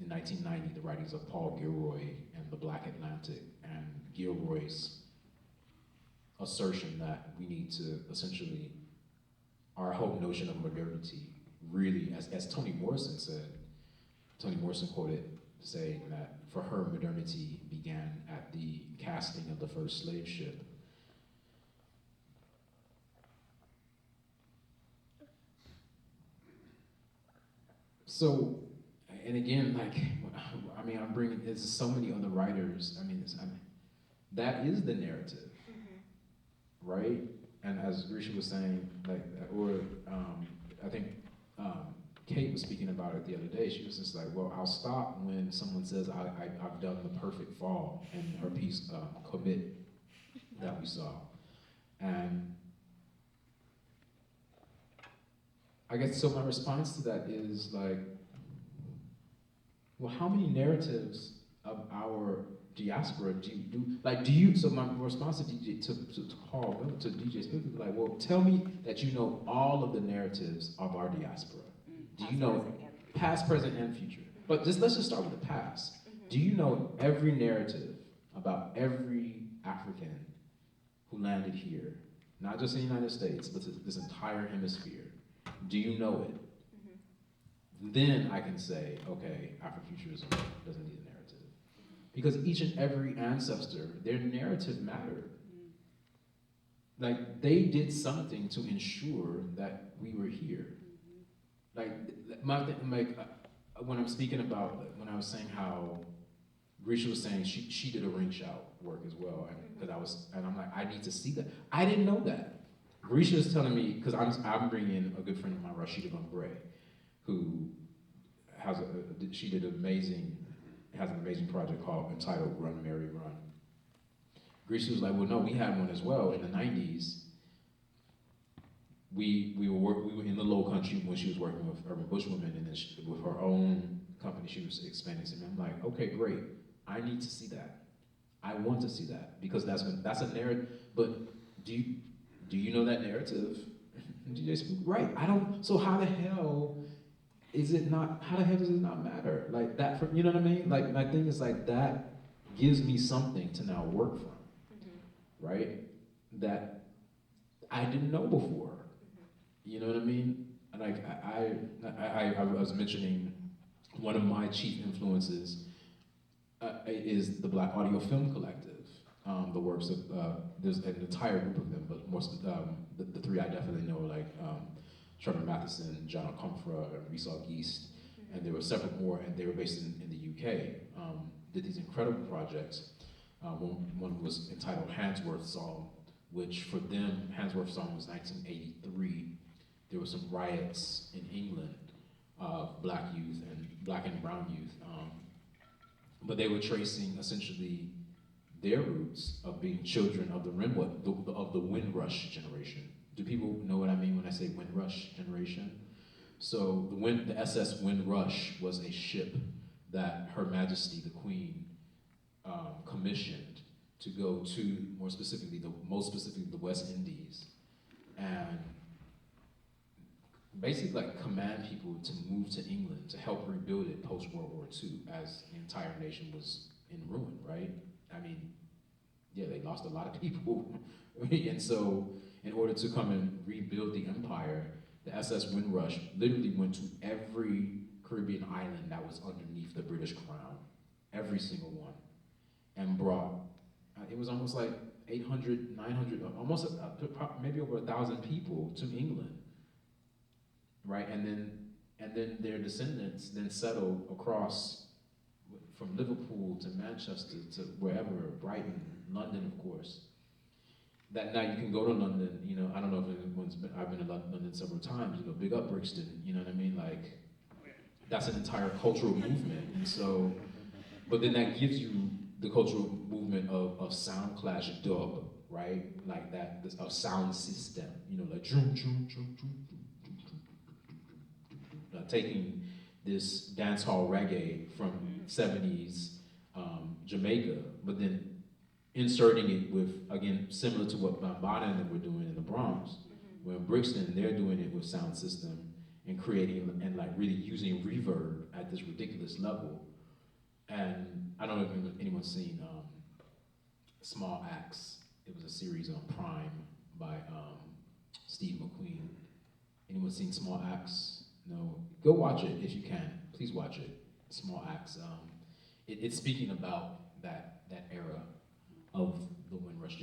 in 1990, the writings of Paul Gilroy and the Black Atlantic, and Gilroy's assertion that we need to essentially, our whole notion of modernity really, as Toni Morrison said, Toni Morrison quoted saying that for her, modernity began at the casting of the first slave ship. So, and again, like, I mean, I'm bringing, there's so many other writers. I mean, that is the narrative, right? And as Grisha was saying, like, or I think Kate was speaking about it the other day. She was just like, well, I'll stop when someone says I've done the perfect fall in her piece, Commit, that we saw. And I guess, so my response to that is like, well, how many narratives of our diaspora do you, so my response to DJ, to Paul, to DJ Smith would be like, well, tell me that you know all of the narratives of our diaspora. Do you know past, present, and future? But let's just start with the past. Do you know every narrative about every African who landed here, not just in the United States, but this entire hemisphere? Do you know it? Then I can say, okay, Afrofuturism doesn't need a narrative. Because each and every ancestor, their narrative mattered. Like, they did something to ensure that we were here. Like, when I'm speaking about, when I was saying how Grisha was saying she did a ring shout work as well, and I'm like, I need to see that. I didn't know that. Grisha is telling me, because I'm bringing in a good friend of mine, Rashida Bumbre, who has an amazing project entitled Run Mary Run. Grisha was like, well, no, we had one as well in the 90s. We were in the Low Country when she was working with urban bushwomen, and then with her own company, she was expanding. And I'm like, okay, great. I need to see that. I want to see that, because that's a narrative. But do you know that narrative? Right. I don't. So how the hell is it not? How the hell does it not matter? Like that. You know what I mean? Like, my thing is like, that gives me something to now work from, right? That I didn't know before. You know what I mean? Like, I was mentioning one of my chief influences is the Black Audio Film Collective. The works of, there's an entire group of them, but most of the three I definitely know, like Trevor Matheson, John Comfra, and Resal Geist, and there were several more, and they were based in the UK. Did these incredible projects. One was entitled Handsworth Song, which for them, Handsworth Song was 1983. There were some riots in England of black youth and black and brown youth, but they were tracing essentially their roots of being children of the Windrush generation. Do people know what I mean when I say Windrush generation? So the SS Windrush was a ship that Her Majesty the Queen commissioned to go to, most specifically the West Indies, and basically like command people to move to England to help rebuild it post-World War II, as the entire nation was in ruin, right? I mean, yeah, they lost a lot of people. And so in order to come and rebuild the empire, the SS Windrush literally went to every Caribbean island that was underneath the British crown, every single one, and brought, it was almost like 800, 900, almost maybe over 1,000 people to England. Right, and then their descendants then settled across from Liverpool to Manchester to wherever, Brighton, London, of course. That now you can go to London. You know, I don't know if anyone's been. I've been to London several times. You know, big up Brixton. You know what I mean? Like, that's an entire cultural movement. And so, but then that gives you the cultural movement of sound clash dub, right? Like that, a sound system. You know, like taking this dance hall reggae from 70s Jamaica, but then inserting it with, again, similar to what Bambaataa and them were doing in the Bronx, where in Brixton, they're doing it with sound system and creating and like really using reverb at this ridiculous level. And I don't know if anyone's seen Small Acts. It was a series on Prime by Steve McQueen. Anyone seen Small Acts? No, go watch it if you can. Please watch it. Small Acts. It's speaking about that era of the Windrush.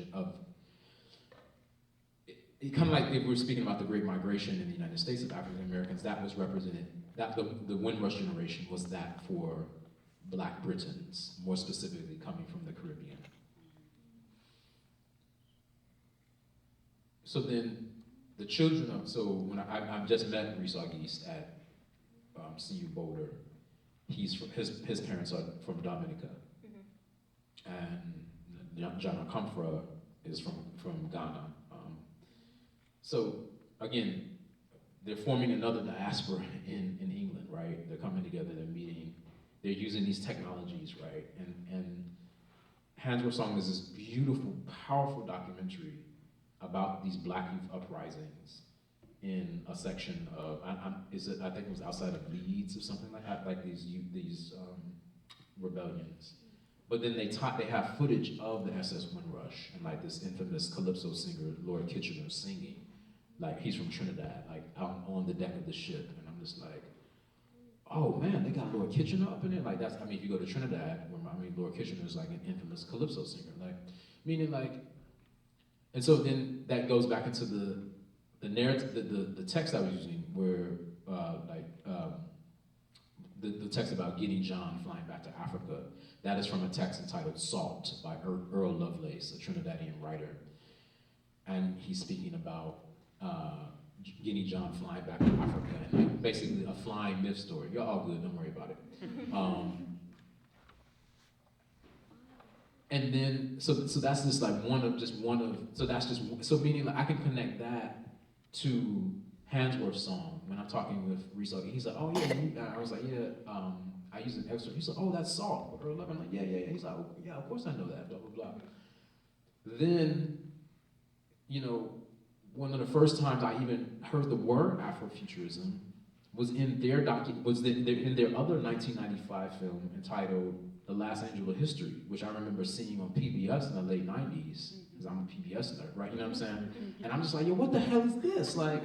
kind of like if we're speaking about the Great Migration in the United States of African Americans, that was represented, that the Windrush generation was that for Black Britons, more specifically coming from the Caribbean. So then the children of, so when I've just met Reesau Geist at CU Boulder. He's from, his parents are from Dominica. And John Akamfra is from Ghana. So again, they're forming another diaspora in England, right? They're coming together, they're meeting, they're using these technologies, right? And Handsworth Song is this beautiful, powerful documentary about these Black youth uprisings in a section of, I think it was outside of Leeds or something like that, like these rebellions. But then they have footage of the SS Windrush and like this infamous calypso singer, Lord Kitchener, singing. Like he's from Trinidad, like out on the deck of the ship. And I'm just like, oh man, they got Lord Kitchener up in there? Like that's, I mean, if you go to Trinidad, Lord Kitchener is like an infamous calypso singer. Like, meaning like, and so then that goes back into the narrative, the text I was using where the text about getting John flying back to Africa, that is from a text entitled Salt by Earl Lovelace, a Trinidadian writer. And he's speaking about getting John flying back to Africa, and like basically a flying myth story. You're all good, don't worry about it. And then, so that's just like so meaning like I can connect that to Handsworth Song when I'm talking with Reesau. He's like, oh yeah, I was like, yeah, I use an excerpt. He's like, oh, that's Salt. I'm like, yeah. He's like, oh, yeah, of course I know that, blah, blah, blah. Then, you know, one of the first times I even heard the word Afrofuturism was in their in their other 1995 film entitled The Last Angel of History, which I remember seeing on PBS in the late 90s, because I'm a PBS nerd, right? You know what I'm saying? And I'm just like, yo, what the hell is this? Like,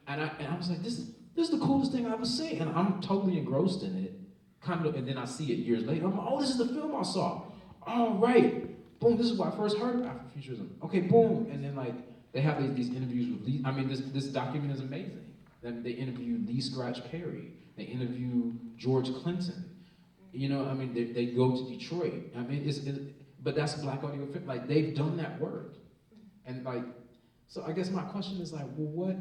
and I was like, this is the coolest thing I've ever seen, and I'm totally engrossed in it. Kind of, and then I see it years later. I'm like, oh, this is the film I saw. Oh, right. Boom, this is where I first heard of Afrofuturism. Okay, boom. And then like they have these interviews with Lee. I mean, this document is amazing. They interview Lee Scratch Perry. They interview George Clinton. You know, I mean, they go to Detroit. I mean, but that's Black audio film. Like they've done that work, and like, so I guess my question is like, well, what?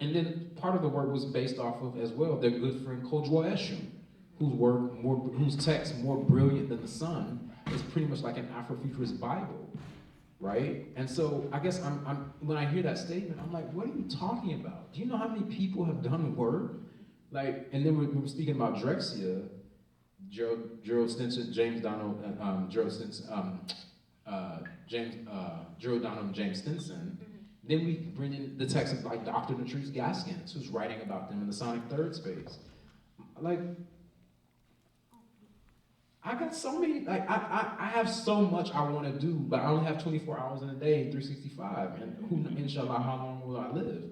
And then part of the work was based off of as well their good friend Kojo Eshun, whose text more brilliant than the sun is pretty much like an Afrofuturist Bible, right? And so I guess I'm when I hear that statement, I'm like, what are you talking about? Do you know how many people have done work? Like, and then we're speaking about Drexia. Gerald Stinson, James Donald, Gerald Stinson, Gerald Donald and James Stinson. Then we bring in the text of like Dr. Latrice Gaskins, who's writing about them in the Sonic Third Space. Like, I got so many, like, I have so much I want to do, but I only have 24 hours in a day, 365, and who, inshallah, how long will I live?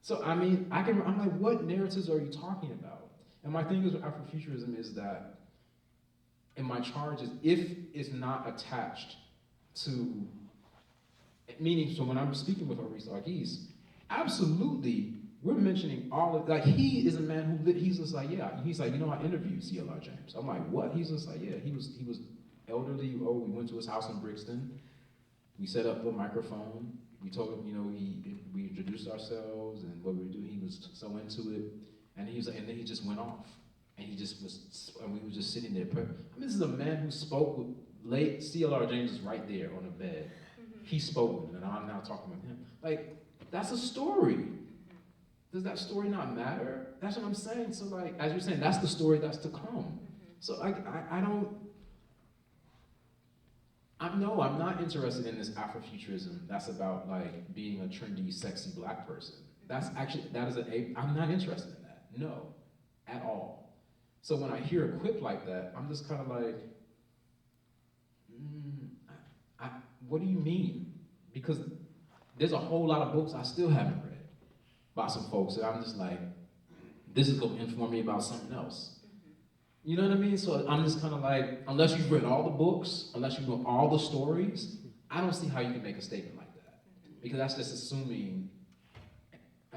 So, I mean, I'm like, what narratives are you talking about? And my thing is with Afrofuturism is that, and my charge is, if it's not attached to, meaning, so when I'm speaking with Reesau Geist, absolutely, we're mentioning all of, like, he is a man who, he's just like, yeah, he's like, you know, I interviewed CLR James. I'm like, what? He's just like, yeah, he was elderly. Oh, we went to his house in Brixton. We set up a microphone. We told him, you know, we introduced ourselves and what we were doing. He was so into it. And he was like, and then he just went off. And he just was, and we were just sitting there. I mean, this is a man who spoke with late, CLR James is right there on the bed. He spoke, and I'm now talking with him. Like, that's a story. Does that story not matter? That's what I'm saying. So like, as you're saying, that's the story that's to come. So I'm not interested in this Afrofuturism that's about like being a trendy, sexy Black person. I'm not interested in that. No, at all. So when I hear a quip like that, I'm just kind of like, what do you mean? Because there's a whole lot of books I still haven't read by some folks that I'm just like, this is gonna inform me about something else. You know what I mean? So I'm just kind of like, unless you've read all the books, unless you know all the stories, I don't see how you can make a statement like that. because that's just assuming.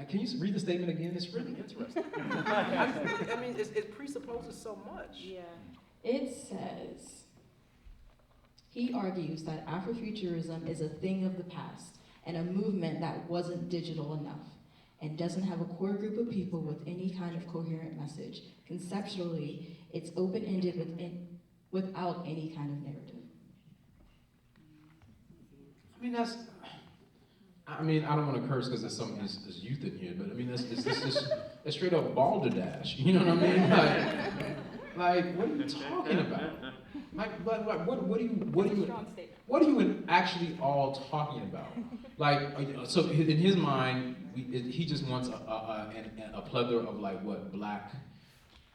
Can you read the statement again? It's really interesting. I mean, it presupposes so much. Yeah. It says, he argues that Afrofuturism is a thing of the past and a movement that wasn't digital enough and doesn't have a core group of people with any kind of coherent message. Conceptually, it's open-ended without any kind of narrative. I mean, I don't want to curse because there's there's youth in here, but I mean, it's straight up balderdash. You know what I mean? Like, what are you talking about? Like, what are you actually all talking about? Like, so in his mind, he just wants a plethora of like what black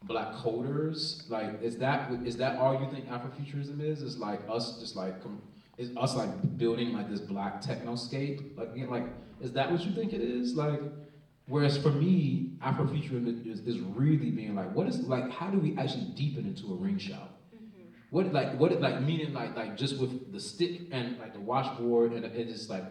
coders. Like, is that all you think Afrofuturism is? Is like us just like is us like building like this black technoscape? Like, you know, like, is that what you think it is? Like, whereas for me, Afrofuturism is really being like, what is like, how do we actually deepen into a ring shout? What meaning like just with the stick and like the washboard and it just like.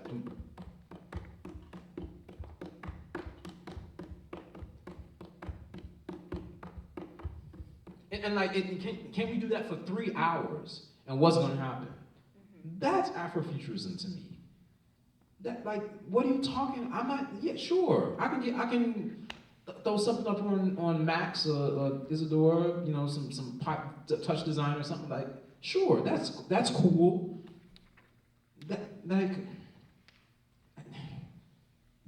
And like, can we do that for 3 hours? And what's going to happen? That's Afrofuturism to me. That like, what are you talking? I'm not. Yeah, sure. I can throw something up on Max or Isadora. You know, some touch design or something like. Sure, that's cool. That like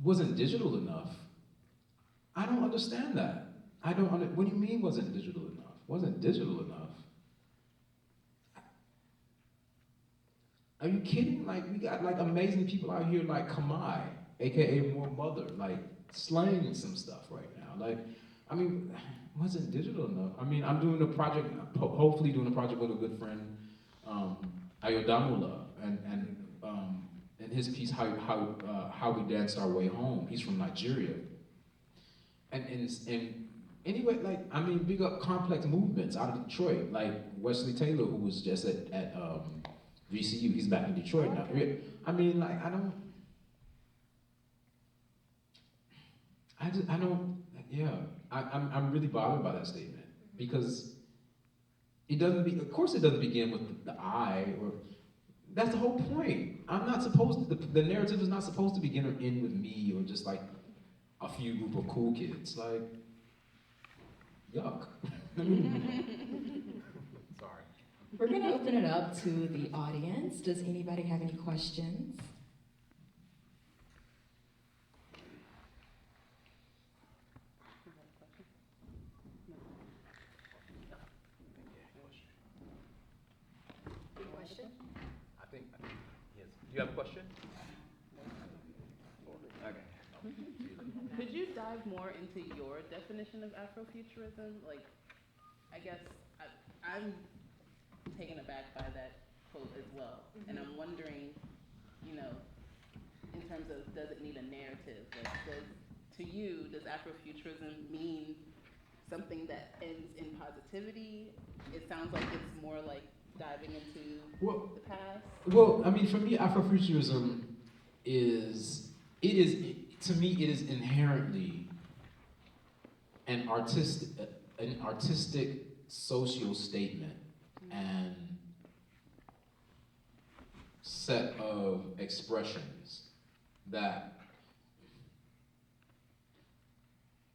wasn't digital enough. I don't understand that. What do you mean wasn't digital enough? Wasn't digital enough? Are you kidding? Like, we got like amazing people out here like Kamai, aka More Mother, like slaying some stuff right now. Like, I mean, wasn't digital enough. I mean, I'm doing a project, hopefully doing a project with a good friend, Ayodamula, and his piece how we danced our way home. He's from Nigeria, and anyway, like, I mean, big up complex movements out of Detroit, like Wesley Taylor, who was just at VCU. He's back in Detroit now. I mean, like, I don't. Yeah, I'm really bothered by that statement because it doesn't. Of course, it doesn't begin with the I, or that's the whole point. I'm not supposed to. The narrative is not supposed to begin or end with me or just like a few group of cool kids. Like, yuck. Sorry. We're gonna open it up to the audience. Does anybody have any questions? I think yes. Do you have a question? Okay. Could you dive more into your definition of Afrofuturism? Like, I guess I'm taken aback by that quote as well. And I'm wondering, you know, in terms of does it need a narrative? Like, to you, does Afrofuturism mean something that ends in positivity? It sounds like it's more like diving into the past. Well, I mean, for me, Afrofuturism to me, it is inherently an artistic social statement and set of expressions that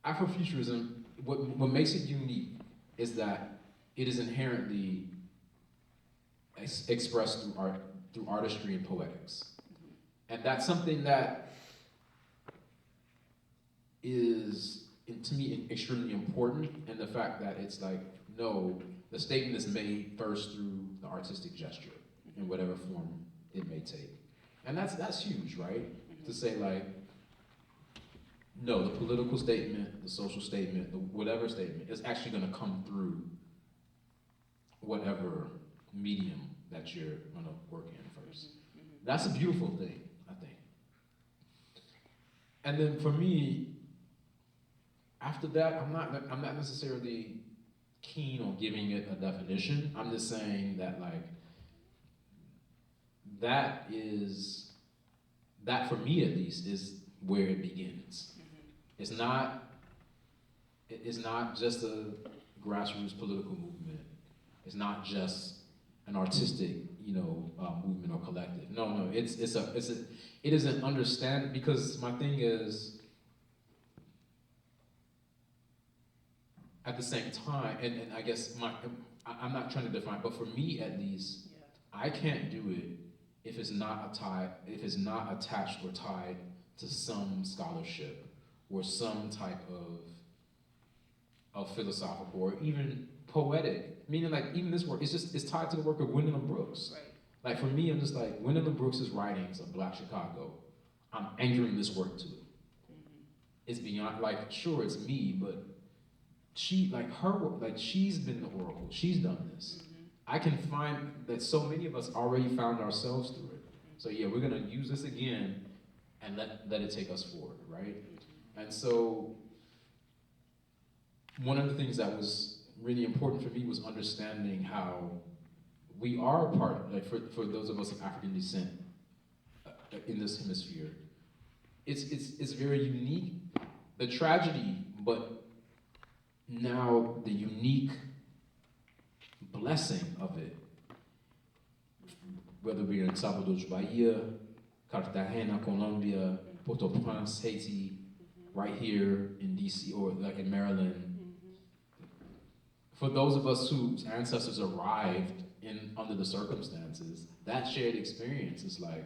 Afrofuturism, what makes it unique is that it is inherently expressed through art, through artistry and poetics. And that's something that is, to me, extremely important, and the fact that it's like, no, the statement is made first through the artistic gesture in whatever form it may take. And that's huge, right? To say like, no, the political statement, the social statement, the whatever statement is actually gonna come through whatever medium that you're gonna work in first. That's a beautiful thing, I think. And then for me, after that, I'm not necessarily keen on giving it a definition. I'm just saying that like, that is that for me at least is where it begins. It's not just a grassroots political movement. It's not just an artistic, movement or collective. No, it is an understand, because my thing is, at the same time, and I guess I'm not trying to define, but for me at least, I can't do it if it's not attached or tied to some scholarship or some type of philosophical or even poetic. Meaning, like, even this work, it's tied to the work of Gwendolyn Brooks. Right. Like, for me, I'm just like, Gwendolyn Brooks' writings of Black Chicago, I'm anchoring this work to it. It's beyond, like, sure, it's me, but she, like, her work, like, she's been the oracle. She's done this. I can find that so many of us already found ourselves through it. So yeah, we're gonna use this again and let it take us forward, right? And so one of the things that was really important for me was understanding how we are a part, like for those of us of African descent in this hemisphere, it's very unique, the tragedy, but now the unique blessing of it, whether we're in Salvador, Bahia, Cartagena, Colombia, Port-au-Prince, Haiti, right here in DC or like in Maryland. For those of us whose ancestors arrived under the circumstances, that shared experience is like,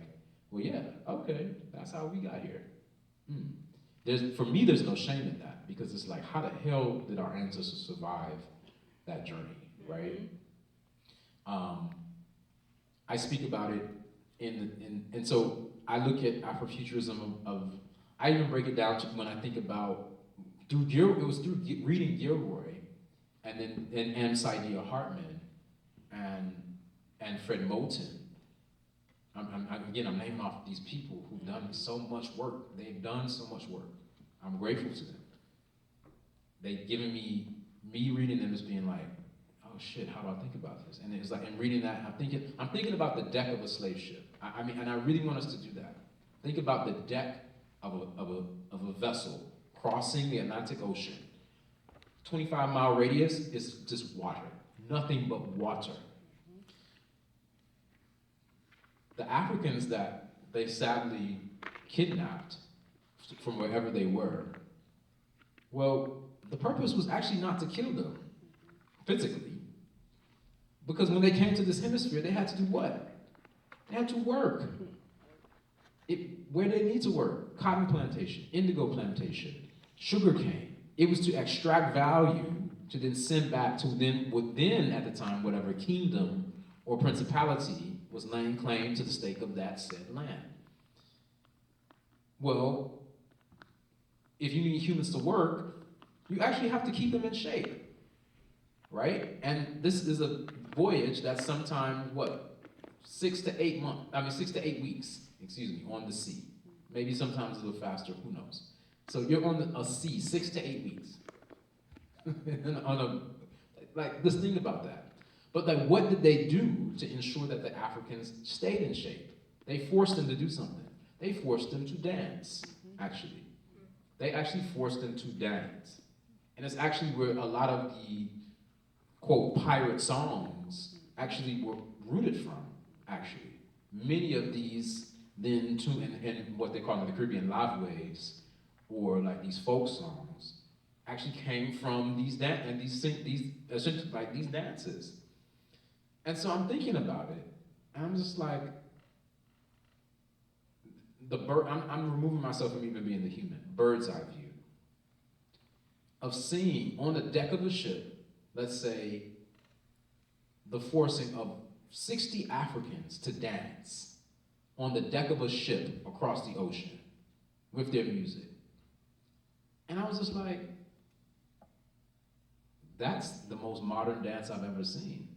well, yeah, okay, that's how we got here. For me, there's no shame in that, because it's like, how the hell did our ancestors survive that journey, right? I speak about it and so I look at Afrofuturism I even break it down to when I think about, it was through reading Gilroy, and then M. Saidiya Hartman, and Fred Moulton. I'm naming off these people who've done so much work. They've done so much work. I'm grateful to them. They've given me reading them as being like, oh shit, how do I think about this? And it's like, in reading that, I'm thinking about the deck of a slave ship. And I really want us to do that. Think about the deck of a vessel crossing the Atlantic Ocean. 25-mile radius is just water, nothing but water. The Africans that they sadly kidnapped from wherever they were, well, the purpose was actually not to kill them physically, because when they came to this hemisphere, they had to do what? They had to work. Where they need to work: cotton plantation, indigo plantation, sugar cane. It was to extract value to then send back to within at the time whatever kingdom or principality was laying claim to the stake of that said land. Well, if you need humans to work, you actually have to keep them in shape, right? And this is a voyage that's sometimes, 6 to 8 weeks, on the sea. Maybe sometimes a little faster, who knows? So you're on a sea, 6 to 8 weeks. Just think about that. But like, what did they do to ensure that the Africans stayed in shape? They forced them to do something. They forced them to dance, actually. They actually forced them to dance. And it's actually where a lot of the, quote, pirate songs actually were rooted from, actually. Many of these then, too, in what they call in the Caribbean liveways, or like these folk songs, actually came from these dances. And so I'm thinking about it, and I'm just like, I'm removing myself from even being the human, bird's eye view, of seeing on the deck of a ship, let's say, the forcing of 60 Africans to dance on the deck of a ship across the ocean with their music. And I was just like, that's the most modern dance I've ever seen,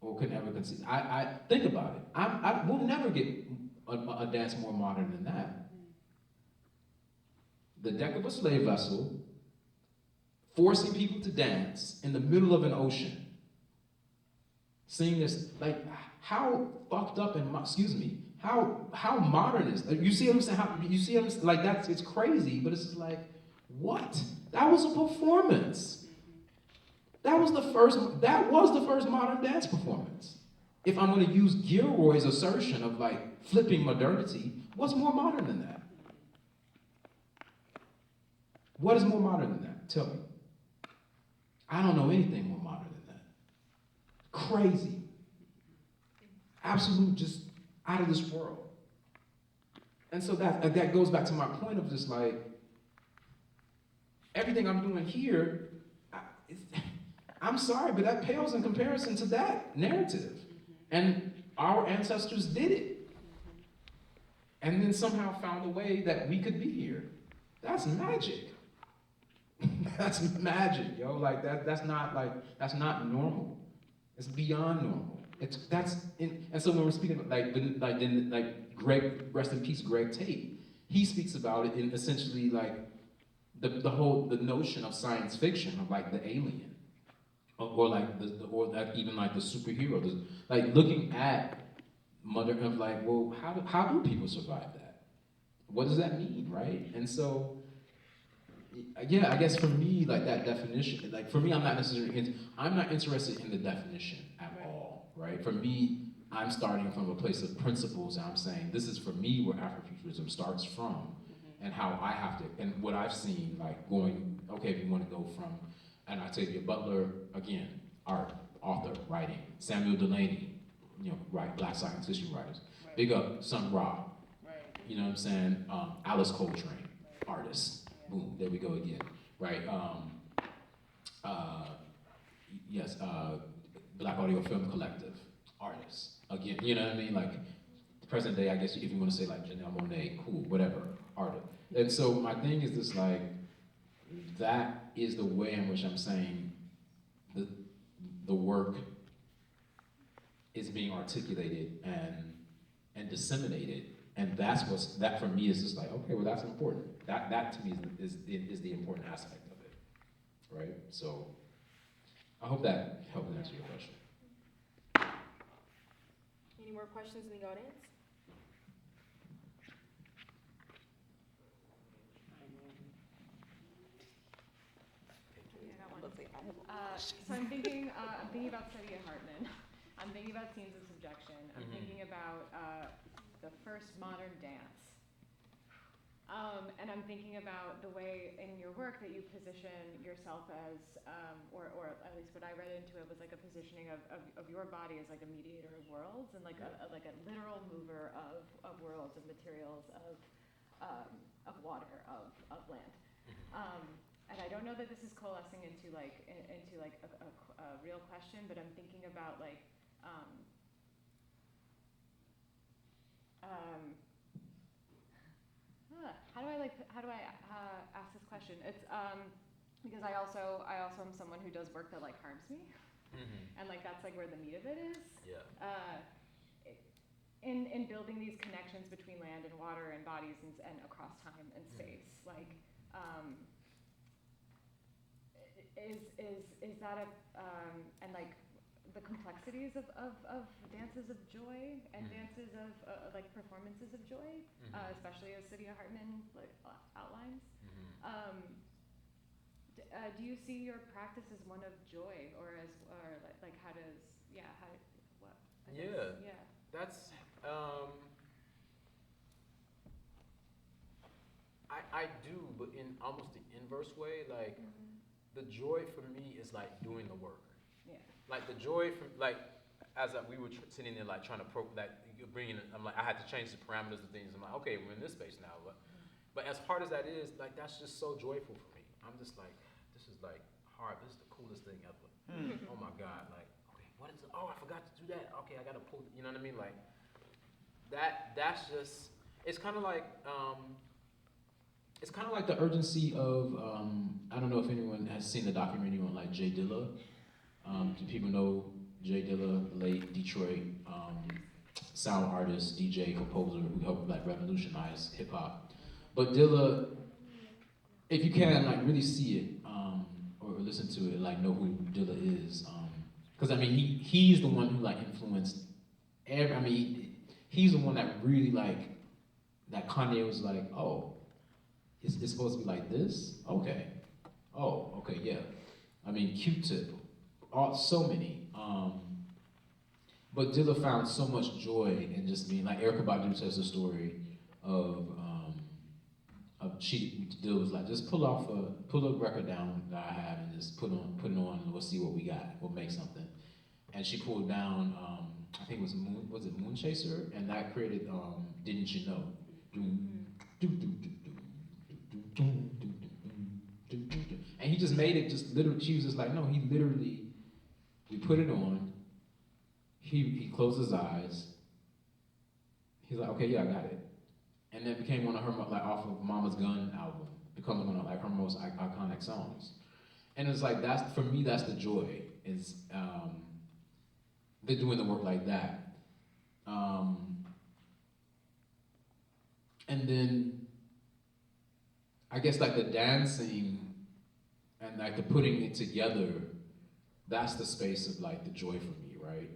or could ever conceive. I think about it. I will never get a dance more modern than that. The deck of a slave vessel, forcing people to dance in the middle of an ocean. Seeing this, like, how fucked up how modern is you see what I'm saying? You see what I'm saying? Like it's crazy, but it's just like, what? That was a performance. That was the first modern dance performance. If I'm going to use Gilroy's assertion of like flipping modernity, what's more modern than that? What is more modern than that? Tell me. I don't know anything more modern than that. Crazy. Absolute, just out of this world. And so that goes back to my point of just like, everything I'm doing here, I'm sorry, but that pales in comparison to that narrative. And our ancestors did it. And then somehow found a way that we could be here. That's magic. That's magic, yo. Like that's not normal. It's beyond normal. And so when we're speaking about like Greg, rest in peace, Greg Tate, he speaks about it in essentially like the notion of science fiction of like the alien, or like even like the superhero, like looking at mother of like, well, how do people survive that? What does that mean, right? And so, yeah, I guess for me, like that definition, like for me, I'm not interested in the definition at all, right? For me, I'm starting from a place of principles, and I'm saying this is for me where Afrofuturism starts from, and how I have to, and what I've seen, like going, okay, if you want to go from, and Octavia Butler, again, art, author, writing, Samuel Delaney, right, Black science fiction writers. Right. Big up Sun Ra, right. You know what I'm saying? Alice Coltrane, artist. Boom, there we go again, right? Yes, Black Audio Film Collective, artists. Again, you know what I mean? Like, present day, I guess if you want to say like Janelle Monáe, cool, whatever, artist. And so my thing is this, like, that is the way in which I'm saying the work is being articulated and disseminated. And that for me is just like, okay, well that's important. That to me is the important aspect of it, right? So I hope that helped answer your question. Any more questions in the audience? So I'm thinking about Saidiya Hartman. I'm thinking about scenes of subjection. I'm thinking about the first modern dance. And I'm thinking about the way in your work that you position yourself as, or at least what I read into it was like a positioning of your body as like a mediator of worlds, and like a literal mover of worlds, of materials, of water, of land. And I don't know that this is coalescing into a real question, but I'm thinking about like how do I ask this question? It's because I also am someone who does work that like harms me, and like that's like where the meat of it is. Yeah. In building these connections between land and water and bodies and across time and space, like. Is that and like the complexities of dances of joy and dances of like performances of joy, especially as Saidiya Hartman like outlines. Do you see your practice as one of joy, or like how does what? That's I do, but in almost the inverse way, like. The joy for me is like doing the work. Yeah. Like the joy from like as we were sitting there like trying to bringing. I'm like I had to change the parameters of things. I'm like okay, we're in this space now. But as hard as that is, like that's just so joyful for me. I'm just like this is like hard. This is the coolest thing ever. Oh my God! Like okay, what is it? Oh, I forgot to do that. Okay, I gotta pull. You know what I mean? Like that's just. It's kind of like. It's kind of like the urgency of, I don't know if anyone has seen the documentary on like Jay Dilla. Do people know Jay Dilla, the late Detroit sound artist, DJ, composer who helped like revolutionize hip hop? But Dilla, if you can like really see it or listen to it, like know who Dilla is, because I mean he's the one who like influenced he's the one that really like, that Kanye was like, oh, it's supposed to be like this? Okay. Oh, okay, yeah. I mean, Q-Tip, so many. But Dilla found so much joy in just being, like Erykah Badu tells a story of Dilla was like, just pull a record down that I have and just put it on, and we'll see what we got, we'll make something. And she pulled down, I think it was Moon Chaser? And that created Didn't You Know? And he just made it just literally, she was just like, no, he literally, we put it on, he closed his eyes, he's like, okay, yeah, I got it. And then it became one of her, like off of Mama's Gun album, becomes one of like her most iconic songs. And it's like, that's, for me, that's the joy, is they're doing the work like that. And then, I guess like the dancing and like the putting it together, that's the space of like the joy for me, right?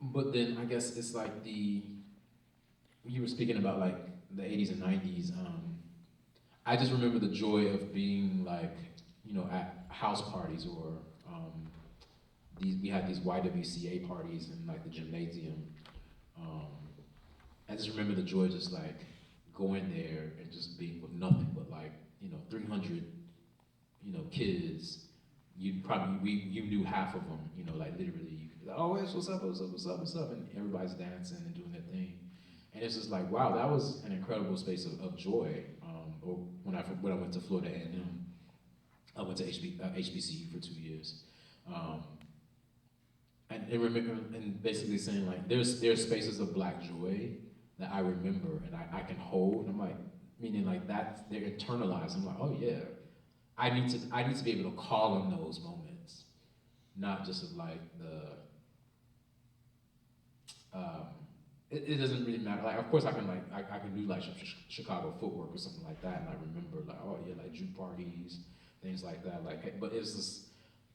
But then I guess it's like you were speaking about like the 80s and 90s. I just remember the joy of being like, you know, at house parties or we had these YWCA parties in like the gymnasium. I just remember the joy just like going there and just being with nothing but like, you know, 300, you know, kids. You knew half of them, you know, like literally, like, oh, what's up, and everybody's dancing and doing their thing. And it's just like, wow, that was an incredible space of joy. Or when I went to Florida A&M, I went to HBCU for 2 years. And basically saying like, there's spaces of Black joy that I remember and I can hold. I'm like, meaning like that, they're internalized. I'm like, oh yeah, I need to be able to call on those moments, not just of like it doesn't really matter. Like, of course I can do like Chicago footwork or something like that, and I remember like, oh yeah, like juke parties, things like that. Like, but it's just,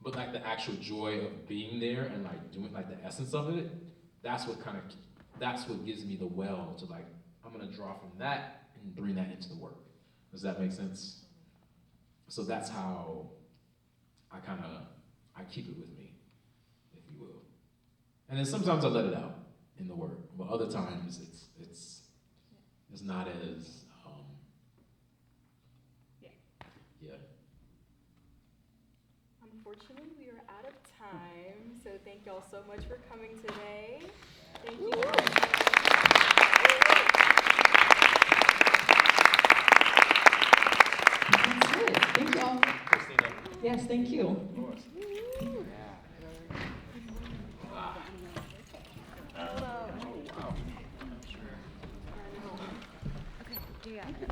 but like the actual joy of being there and like doing like the essence of it, that's what gives me the well to like, I'm gonna draw from that and bring that into the work. Does that make sense? So that's how I keep it with me, if you will. And then sometimes I let it out in the work, but other times it's not as yeah. Unfortunately, we are out of time, so thank y'all so much for coming today. Thank you. That's it. Thank y'all. Christina. Yes, thank you. Of course.